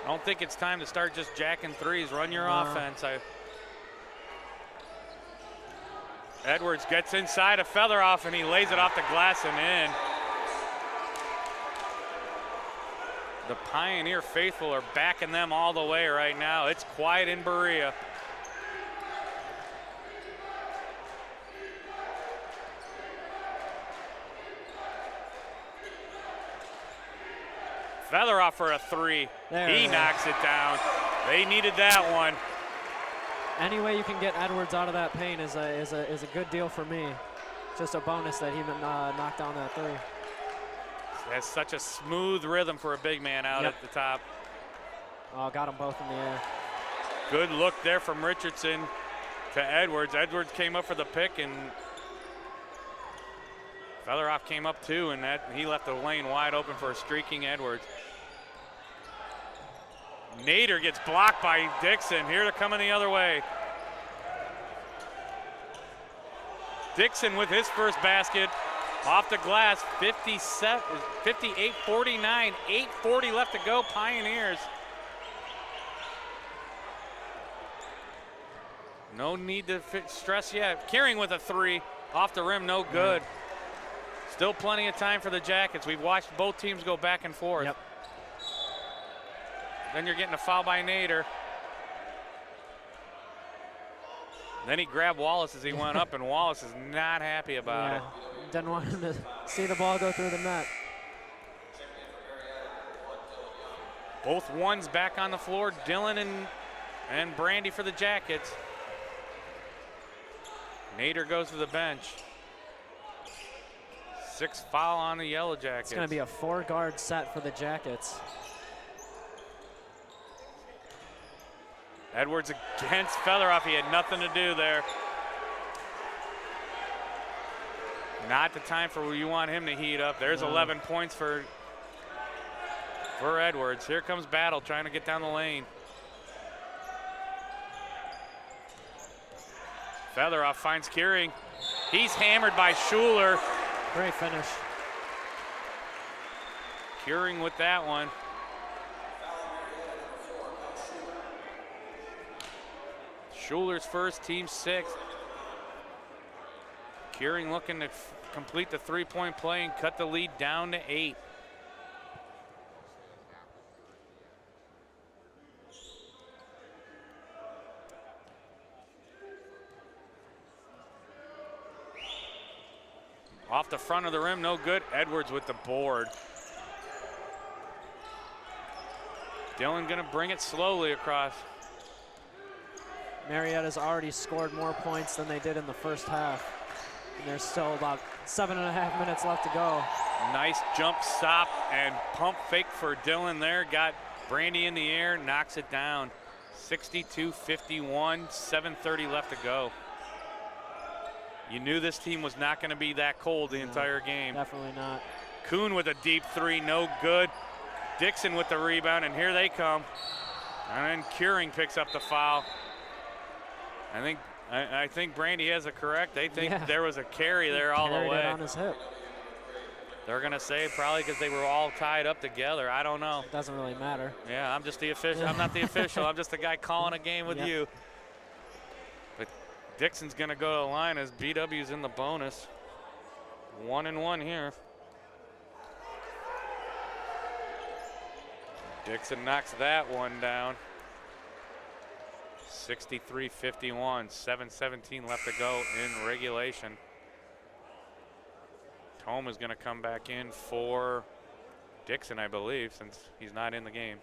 I don't think it's time to start just jacking threes. Run your offense. Edwards gets inside of Featheroff, and he lays it off the glass and in. The Pioneer faithful are backing them all the way right now. It's quiet in Berea. Featheroff for a three. He knocks it down. They needed that one. Any way you can get Edwards out of that paint is a good deal for me. Just a bonus that he knocked down that three. Has such a smooth rhythm for a big man out at the top. Oh, got them both in the air. Good look there from Richardson to Edwards. Edwards came up for the pick, and Featheroff came up too, and he left the lane wide open for a streaking Edwards. Nader gets blocked by Dixon. Here they're coming the other way. Dixon with his first basket. Off the glass, 58-49, 8:40 left to go, Pioneers. No need to stress yet. Kearing with a three, off the rim, no good. Still plenty of time for the Jackets. We've watched both teams go back and forth. Yep. Then you're getting a foul by Nader. Then he grabbed Wallace as he went up, and Wallace is not happy about it. Didn't want him to see the ball go through the net. Both ones back on the floor, Dylan and Brandy for the Jackets. Nader goes to the bench. 6th foul on the Yellow Jackets. It's going to be a 4-guard set for the Jackets. Edwards against Featheroff. He had nothing to do there. Not the time for where you want him to heat up. There's 11 points for Edwards. Here comes Battle trying to get down the lane. Featheroff finds Kearing. He's hammered by Schuler. Great finish. Kearing with that one. Schuler's first, team 6th. Kearing looking to complete the three-point play and cut the lead down to 8. Off the front of the rim, no good. Edwards with the board. Dylan gonna bring it slowly across. Marietta's already scored more points than they did in the first half. And there's still about 7.5 minutes left to go. Nice jump stop and pump fake for Dylan there. Got Brandy in the air, knocks it down. 62-51, 7:30 left to go. You knew this team was not going to be that cold the entire game. Definitely not. Kuhn with a deep three, no good. Dixon with the rebound, and here they come. And then Kearing picks up the foul. I think Brandy has it correct. They think there was a carry there all the way. Carried it on his hip. They're going to say probably because they were all tied up together. I don't know. It doesn't really matter. Yeah, I'm just the official. I'm not the official. I'm just the guy calling a game with you. But Dixon's going to go to the line as BW's in the bonus. 1-1 here. Dixon knocks that one down. 63-51, 7:17 left to go in regulation. Tome is going to come back in for Dixon, I believe, since he's not in the game.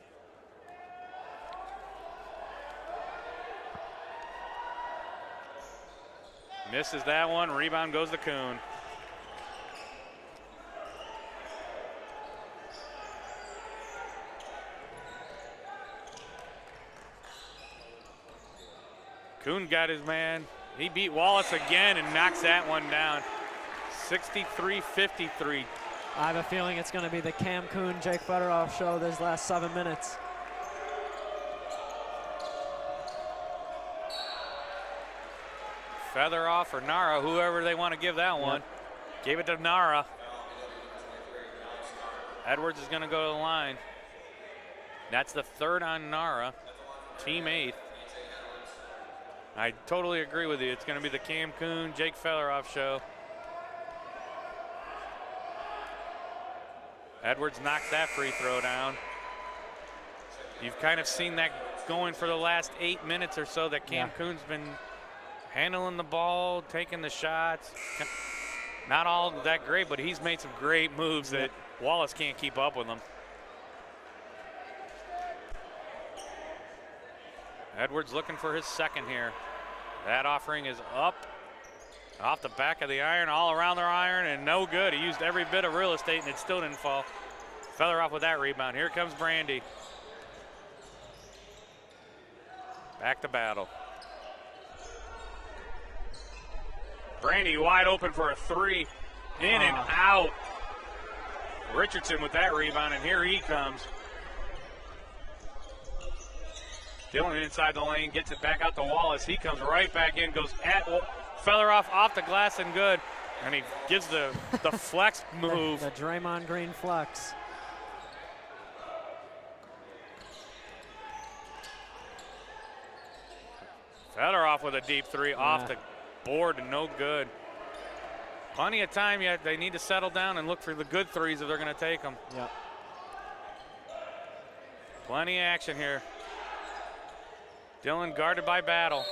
Misses that one, rebound goes to Kuhn. Kuhn got his man. He beat Wallace again and knocks that one down. 63-53. I have a feeling it's going to be the Cam Kuhn, Jake Featheroff show this last 7 minutes. Featheroff or Nara, whoever they want to give that one. Gave it to Nara. Edwards is going to go to the line. That's the third on Nara, team 8th. I totally agree with you. It's going to be the Cam Kuhn, Jake Felleroff show. Edwards knocked that free throw down. You've kind of seen that going for the last 8 minutes or so, that Cam Kuhn's been handling the ball, taking the shots. Not all that great, but he's made some great moves that Wallace can't keep up with him. Edwards looking for his second here. That offering is up, off the back of the iron, all around their iron, and no good. He used every bit of real estate, and it still didn't fall. Felleroff with that rebound. Here comes Brandy. Back to battle. Brandy wide open for a three. In and out. Richardson with that rebound, and here he comes. Dillon inside the lane, gets it back out to Wallace. He comes right back in, goes at Felleroff off the glass and good. And he gives the flex move. The Draymond Green flex. Felleroff with a deep three off the board and no good. Plenty of time yet. They need to settle down and look for the good threes if they're going to take them. Yep. Plenty of action here. Dillon guarded by Battle.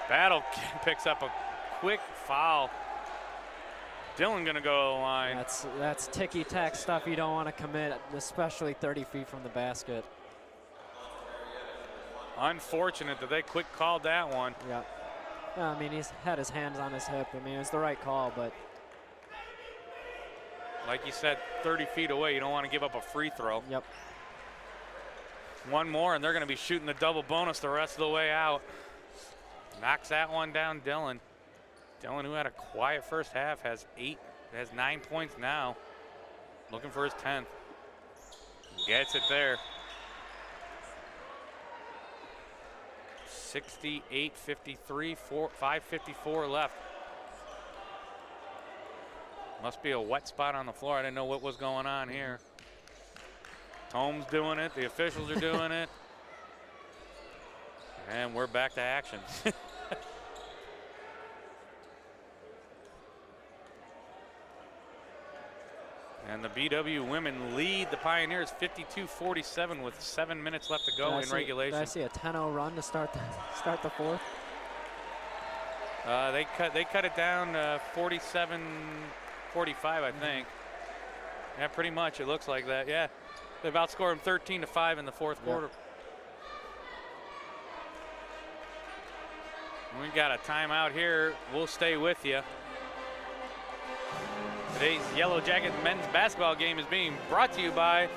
Battle picks up a quick foul. Dillon going to go to the line. That's ticky-tack stuff you don't want to commit, especially 30 feet from the basket. Unfortunate that they quick called that one. Yeah. I mean, he's had his hands on his hip. I mean, it was the right call, but. Like you said, 30 feet away, you don't want to give up a free throw. Yep. One more, and they're going to be shooting the double bonus the rest of the way out. Knocks that one down, Dillon. Dillon, who had a quiet first half, has 9 points now. Looking for his 10th. Gets it there. 68-53, 5:54 left. Must be a wet spot on the floor. I didn't know what was going on here. Tome's doing it. The officials are doing it. And we're back to action. And the BW women lead the Pioneers 52-47 with 7 minutes left to go in regulation. Did I see a 10-0 run to start the fourth? They cut it down 47-45, I think. Yeah, pretty much. It looks like that. Yeah, they've outscored them 13-5 in the fourth quarter. We got a timeout here. We'll stay with you. Today's Yellow Jacket men's basketball game is being brought to you by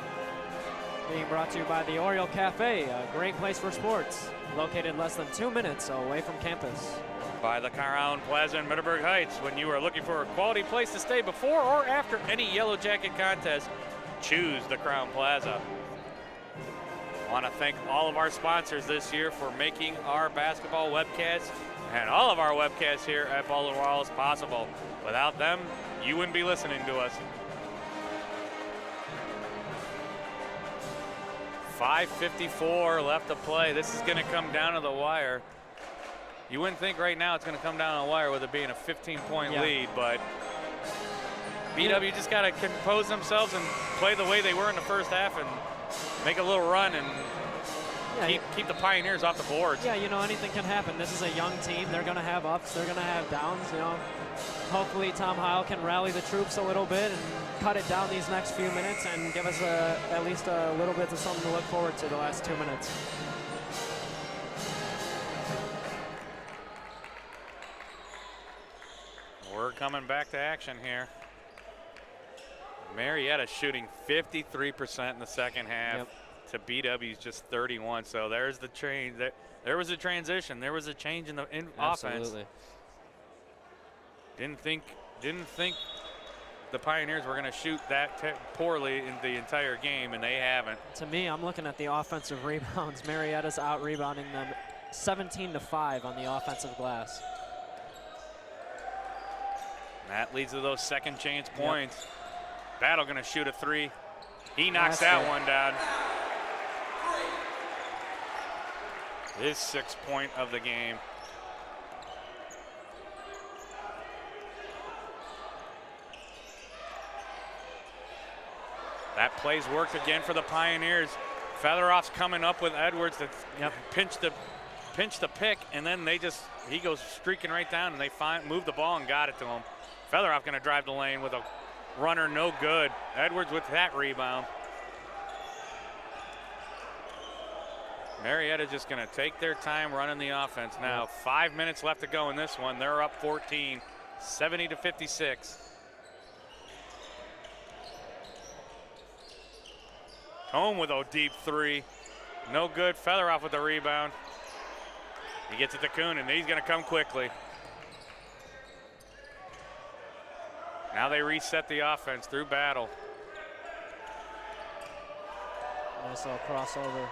the Oriole Cafe, a great place for sports, located less than 2 minutes away from campus. By the Crown Plaza in Middleburg Heights. When you are looking for a quality place to stay before or after any Yellow Jacket contest, choose the Crown Plaza. I want to thank all of our sponsors this year for making our basketball webcasts and all of our webcasts here at Baldwin Wallace possible. Without them, you wouldn't be listening to us. 5:54 left to play. This is going to come down to the wire. You wouldn't think right now it's going to come down to the wire with it being a 15-point lead, but BW just got to compose themselves and play the way they were in the first half and make a little run and keep the Pioneers off the boards. Yeah, you know, anything can happen. This is a young team. They're going to have ups. They're going to have downs, you know. Hopefully Tom Heil can rally the troops a little bit and cut it down these next few minutes and give us at least a little bit of something to look forward to the last 2 minutes. We're coming back to action here. Marietta shooting 53% in the second half to BW's just 31. So there's the train. There was a transition. There was a change in the offense. Didn't think the Pioneers were going to shoot that poorly in the entire game, and they haven't. To me, I'm looking at the offensive rebounds. Marietta's out-rebounding them 17-5 on the offensive glass. That leads to those second chance points. Battle gonna shoot a three. He knocks That's that good. one down. His 6th point of the game. That play's worked again for the Pioneers. Featheroff's coming up with Edwards to pinch the pick, and then he goes streaking right down, and they move the ball and got it to him. Featheroff gonna drive the lane with a runner, no good. Edwards with that rebound. Marietta just gonna take their time running the offense now. 5 minutes left to go in this one. They're up 14, 70-56. Home with a deep three. No good. Featheroff with the rebound. He gets it to Kuhn, and he's going to come quickly. Now they reset the offense through Battle. Nice little crossover.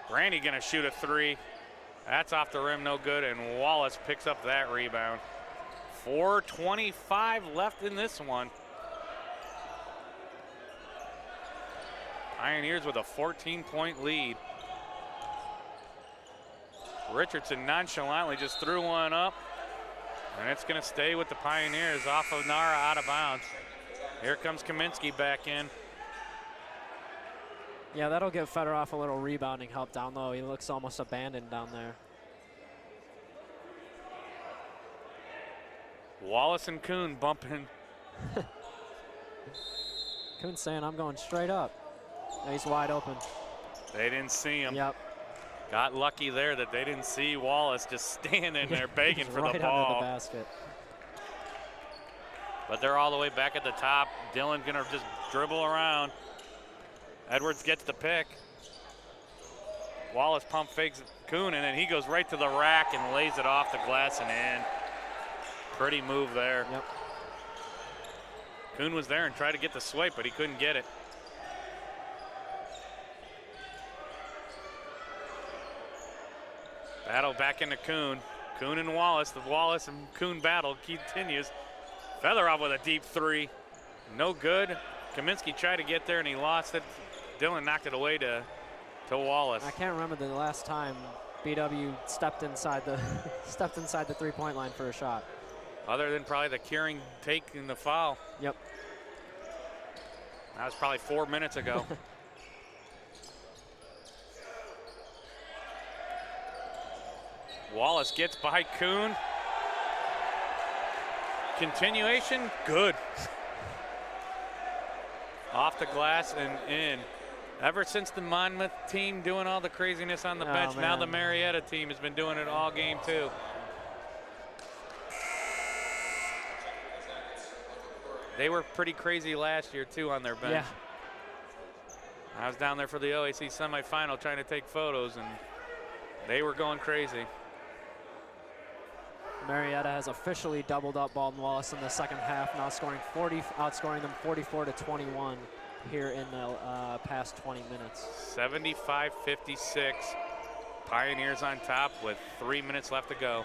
Brandy going to shoot a three. That's off the rim, no good, and Wallace picks up that rebound. 4:25 left in this one. Pioneers with a 14-point lead. Richardson nonchalantly just threw one up, and it's going to stay with the Pioneers off of Nara, out of bounds. Here comes Kaminsky back in. Yeah, that'll give Featheroff a little rebounding help down low. He looks almost abandoned down there. Wallace and Kuhn bumping. Kuhn's saying, I'm going straight up. Now he's wide open. They didn't see him. Yep. Got lucky there that they didn't see Wallace just standing there begging for right the ball. under the basket. But they're all the way back at the top. Dillon's gonna just dribble around. Edwards gets the pick. Wallace pump fakes Kuhn, and then he goes right to the rack and lays it off the glass and in. Pretty move there. Yep. Kuhn was there and tried to get the swipe, but he couldn't get it. Battle back into Kuhn. Kuhn and Wallace. The Wallace and Kuhn battle continues. Featheroff with a deep three. No good. Kaminsky tried to get there and he lost it. Dillon knocked it away to Wallace. I can't remember the last time BW stepped inside the three-point line for a shot. Other than probably the Keuring take in the foul. Yep. That was probably 4 minutes ago. Wallace gets by Kuhn. Continuation, good. Off the glass and in. Ever since the Monmouth team doing all the craziness on the bench, now the Marietta team has been doing it all game too. They were pretty crazy last year too on their bench. Yeah. I was down there for the OAC semifinal trying to take photos, and they were going crazy. Marietta has officially doubled up Baldwin Wallace in the second half, now outscoring them 44-21 here in the past 20 minutes. 75-56. Pioneers on top with 3 minutes left to go.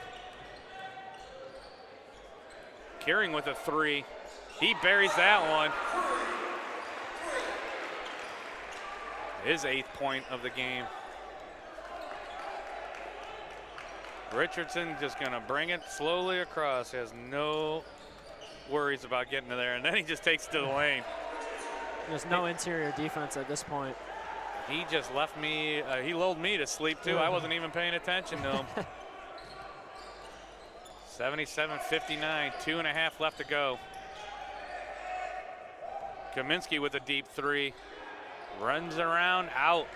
Keuring with a three. He buries that one. His 8th point of the game. Richardson just gonna bring it slowly across. He has no worries about getting to there, and then he just takes it to the lane. There's no interior defense at this point. He just left me, he lulled me to sleep too. I wasn't even paying attention to him. 77-59, 2.5 left to go. Kaminsky with a deep three. Runs around, out.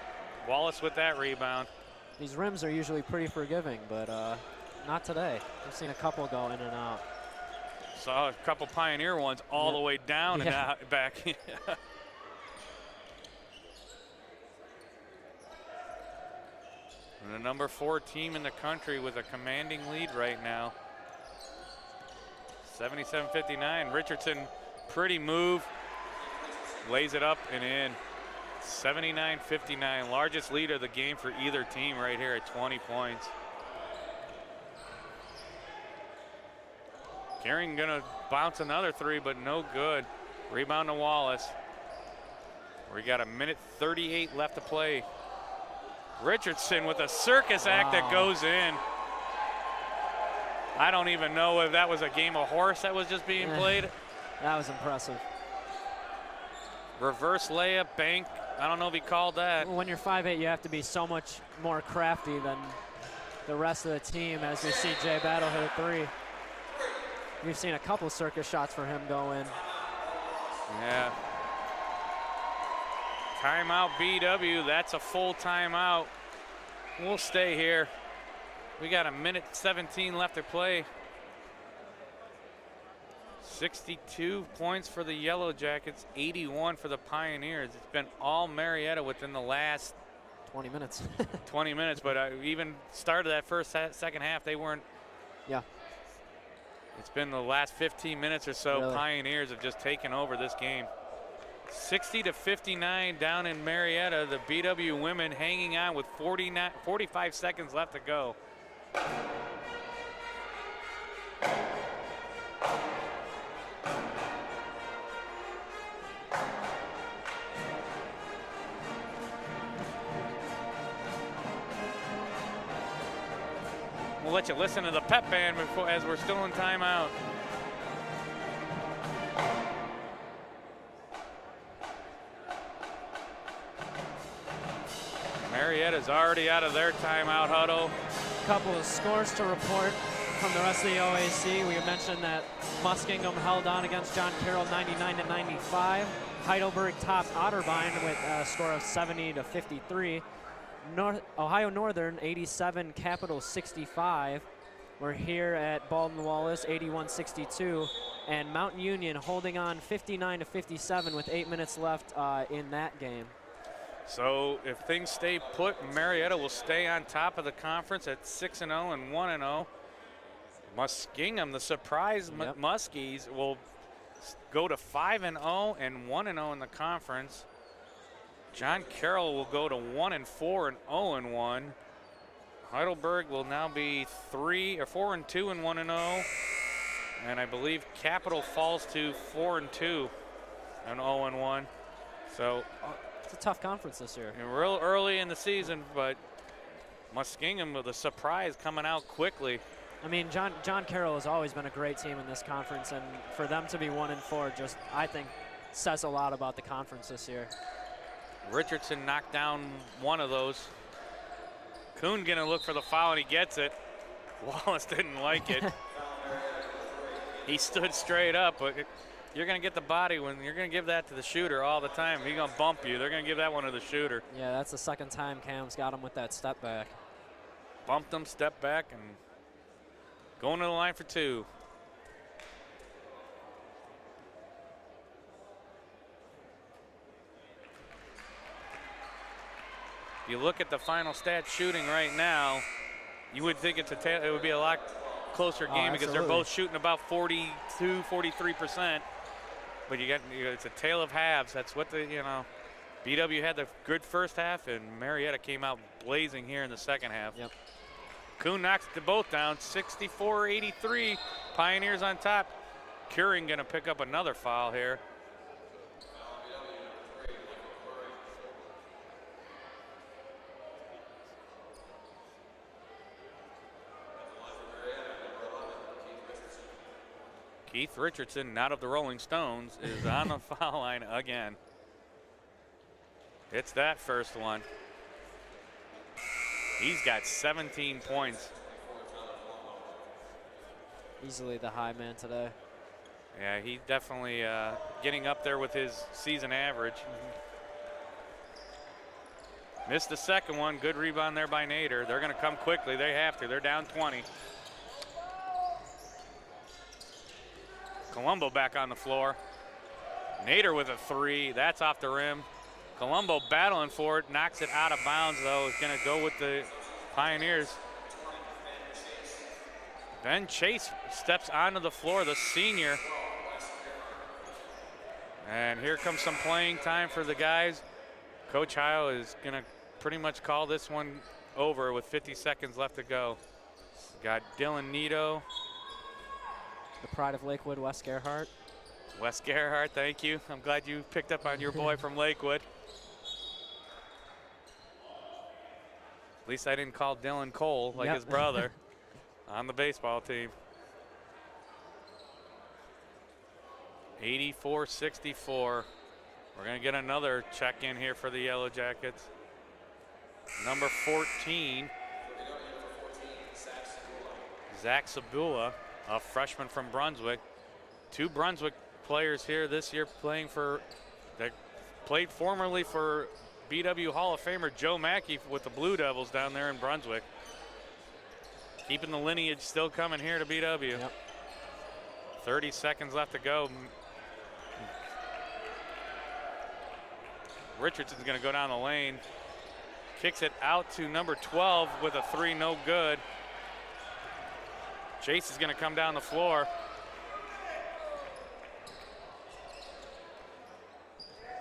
Wallace with that rebound. These rims are usually pretty forgiving, but not today. We've seen a couple go in and out. Saw a couple Pioneer ones all the way down and out, back. And the number 4 team in the country with a commanding lead right now. 77-59. Richardson, pretty move. Lays it up and in. 79-59, largest lead of the game for either team right here at 20 points. Keuring gonna bounce another three, but no good. Rebound to Wallace. We got a minute 38 left to play. Richardson with a circus act that goes in. I don't even know if that was a game of horse that was just being played. That was impressive. Reverse layup, bank. I don't know if he called that. When you're 5'8", you have to be so much more crafty than the rest of the team, as we see Jay Battle hit a three. We've seen a couple circus shots for him go in. Yeah. Timeout BW, that's a full timeout. We'll stay here. We got a minute 17 left to play. 62 points for the Yellow Jackets, 81 for the Pioneers. It's been all Marietta within the last 20 minutes. 20 minutes, but even started that second half, they weren't. Yeah. It's been the last 15 minutes or so. Really? Pioneers have just taken over this game. 60-59 down in Marietta. The BW women hanging on with 45 seconds left to go. We'll let you listen to the pep band as we're still in timeout. Marietta's already out of their timeout huddle. Couple of scores to report from the rest of the OAC. We mentioned that Muskingum held on against John Carroll 99-95. Heidelberg topped Otterbein with a score of 70-53. Ohio Northern 87, Capital 65. We're here at Baldwin Wallace 81-62, and Mountain Union holding on 59-57 with 8 minutes left in that game. So if things stay put, Marietta will stay on top of the conference at 6-0 and 1-0. Muskingum, the surprise Muskies, will go to 5-0 and 1-0 in the conference. John Carroll will go to 1-4 and 0-1. Heidelberg will now be 4-2 and 1-0, and I believe Capital falls to 4-2 and 0-1. So it's a tough conference this year. Real early in the season, but Muskingum with a surprise coming out quickly. I mean, John Carroll has always been a great team in this conference, and for them to be 1-4 just, I think, says a lot about the conference this year. Richardson knocked down one of those. Kuhn gonna look for the foul, and he gets it. Wallace didn't like it. He stood straight up, but you're gonna get the body when you're gonna give that to the shooter all the time. He's gonna bump you. They're gonna give that one to the shooter. Yeah, that's the second time Cam's got him with that step back. Bumped him, step back, and going to the line for two. You look at the final stat shooting right now, you would think it would be a lot closer game because they're both shooting about 42, 43%. But it's a tale of halves. That's what BW had the good first half, and Marietta came out blazing here in the second half. Yep. Kuhn knocks the both down, 64-83. Pioneers on top. Curing gonna pick up another foul here. Keith Richardson, not of the Rolling Stones, is on the foul line again. It's that first one. He's got 17 points. Easily the high man today. Yeah, he's definitely getting up there with his season average. Missed the second one. Good rebound there by Nader. They're going to come quickly. They have to. They're down 20. Colombo back on the floor. Nader with a three. That's off the rim. Colombo battling for it. Knocks it out of bounds, though. Is going to go with the Pioneers. Ben Chase steps onto the floor, the senior. And here comes some playing time for the guys. Coach Heil is going to pretty much call this one over with 50 seconds left to go. Got Dylan Nito. The pride of Lakewood, Wes Gerhardt. Wes Gerhardt, thank you. I'm glad you picked up on your boy from Lakewood. At least I didn't call Dylan Cole like his brother on the baseball team. 84-64. We're going to get another check in here for the Yellow Jackets. Number 14, Zach Sabula, a freshman from Brunswick. 2 Brunswick players here this year that played formerly for BW Hall of Famer Joe Mackey with the Blue Devils down there in Brunswick. Keeping the lineage still coming here to BW. Yep. 30 seconds left to go. Richardson's going to go down the lane. Kicks it out to number 12 with a 3, no good. Chase is going to come down the floor.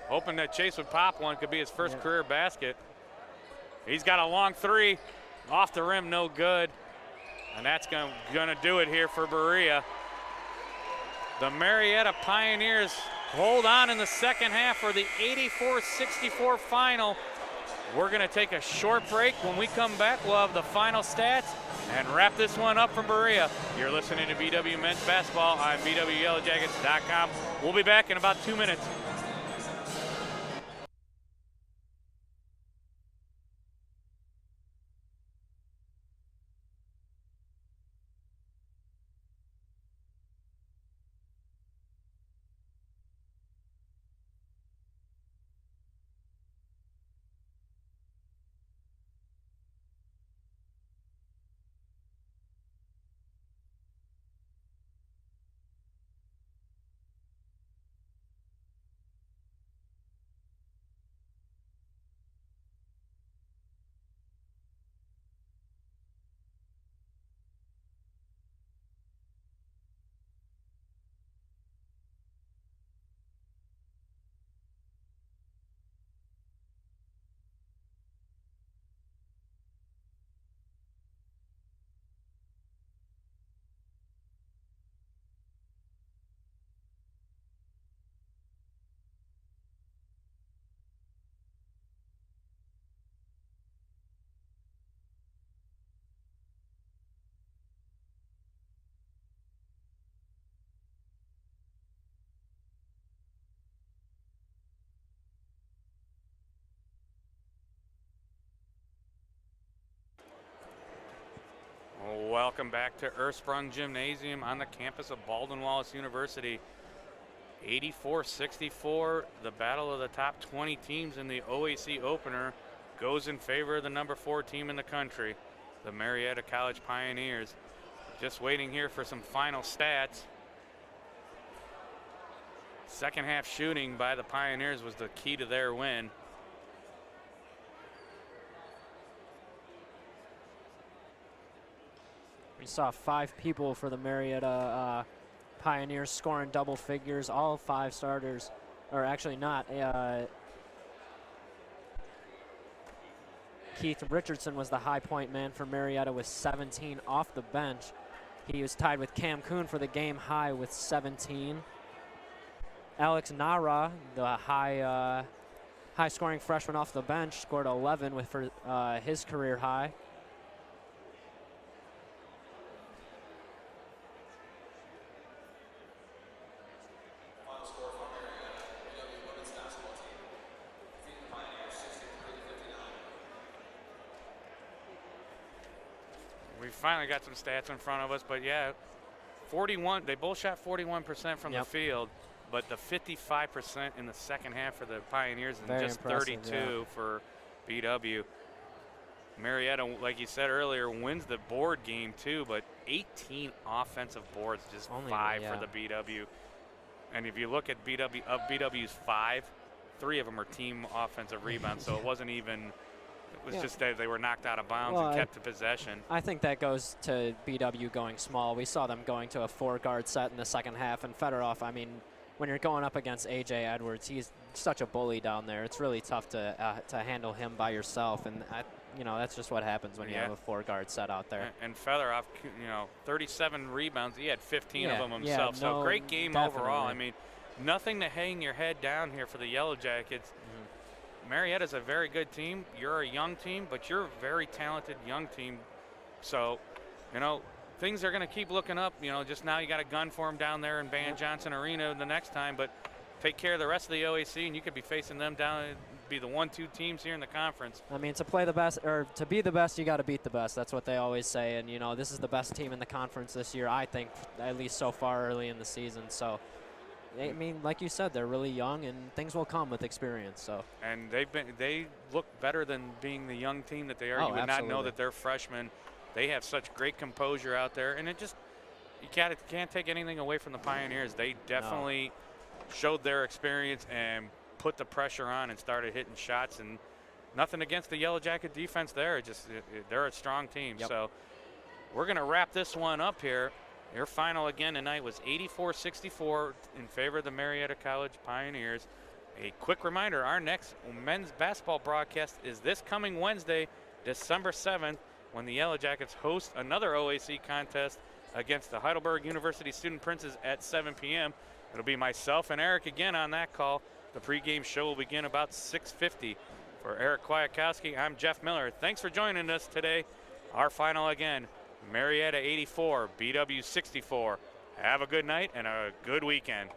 Hoping that Chase would pop one, could be his first career basket. He's got a long 3, off the rim, no good. And that's going to do it here for Berea. The Marietta Pioneers hold on in the second half for the 84-64 final. We're going to take a short break. When we come back, we'll have the final stats and wrap this one up from Berea. You're listening to BW Men's Basketball on BWYellowJackets.com. We'll be back in about 2 minutes. Welcome back to Ursprung Gymnasium on the campus of Baldwin Wallace University. 84-64, the battle of the top 20 teams in the OAC opener goes in favor of the number 4 team in the country, the Marietta College Pioneers. Just waiting here for some final stats. Second half shooting by the Pioneers was the key to their win. We saw 5 people for the Marietta Pioneers scoring double figures, all 5 starters, or actually not. Keith Richardson was the high point man for Marietta with 17 off the bench. He was tied with Cam Kuhn for the game high with 17. Alex Nara, the high scoring freshman off the bench, scored 11 for his career high. We finally got some stats in front of us, but yeah, 41. They both shot 41% from the field, but the 55% in the second half for the Pioneers and just 32 for BW. Marietta, like you said earlier, wins the board game too, but 18 offensive boards, just only 5 for the BW. And if you look at BW's 5, 3 of them are team offensive rebounds, so it wasn't even. It was just that they were knocked out of bounds and kept the possession. I think that goes to BW going small. We saw them going to a 4-guard set in the second half, and Fedorov, I mean, when you're going up against A.J. Edwards, he's such a bully down there. It's really tough to handle him by yourself, and that's just what happens when you have a 4-guard set out there. And Fedorov, 37 rebounds. He had 15 of them himself. So great game overall. I mean, nothing to hang your head down here for the Yellow Jackets. Marietta's a very good team. You're a young team, but you're a very talented young team. So, you know, things are going to keep looking up. You know, just now you got a gun for them down there in Van Johnson Arena the next time, but take care of the rest of the OAC, and you could be facing them down, be the 1-2 teams here in the conference. I mean, to play the best, or to be the best, you got to beat the best. That's what they always say. And, you know, this is the best team in the conference this year, I think, at least so far early in the season. So, I mean, like you said, they're really young, and things will come with experience. So, and they look better than being the young team that they are. Oh, you would absolutely. not know that they're freshmen. They have such great composure out there, and it just you can't take anything away from the Pioneers. They definitely showed their experience and put the pressure on and started hitting shots. And nothing against the Yellow Jacket defense there. They're a strong team. Yep. So we're going to wrap this one up here. Your final again tonight was 84-64 in favor of the Marietta College Pioneers. A quick reminder, our next men's basketball broadcast is this coming Wednesday, December 7th, when the Yellow Jackets host another OAC contest against the Heidelberg University Student Princes at 7 p.m. It'll be myself and Eric again on that call. The pregame show will begin about 6:50. For Eric Kwiatkowski, I'm Jeff Miller. Thanks for joining us today. Our final again, Marietta 84, BW 64. Have a good night and a good weekend.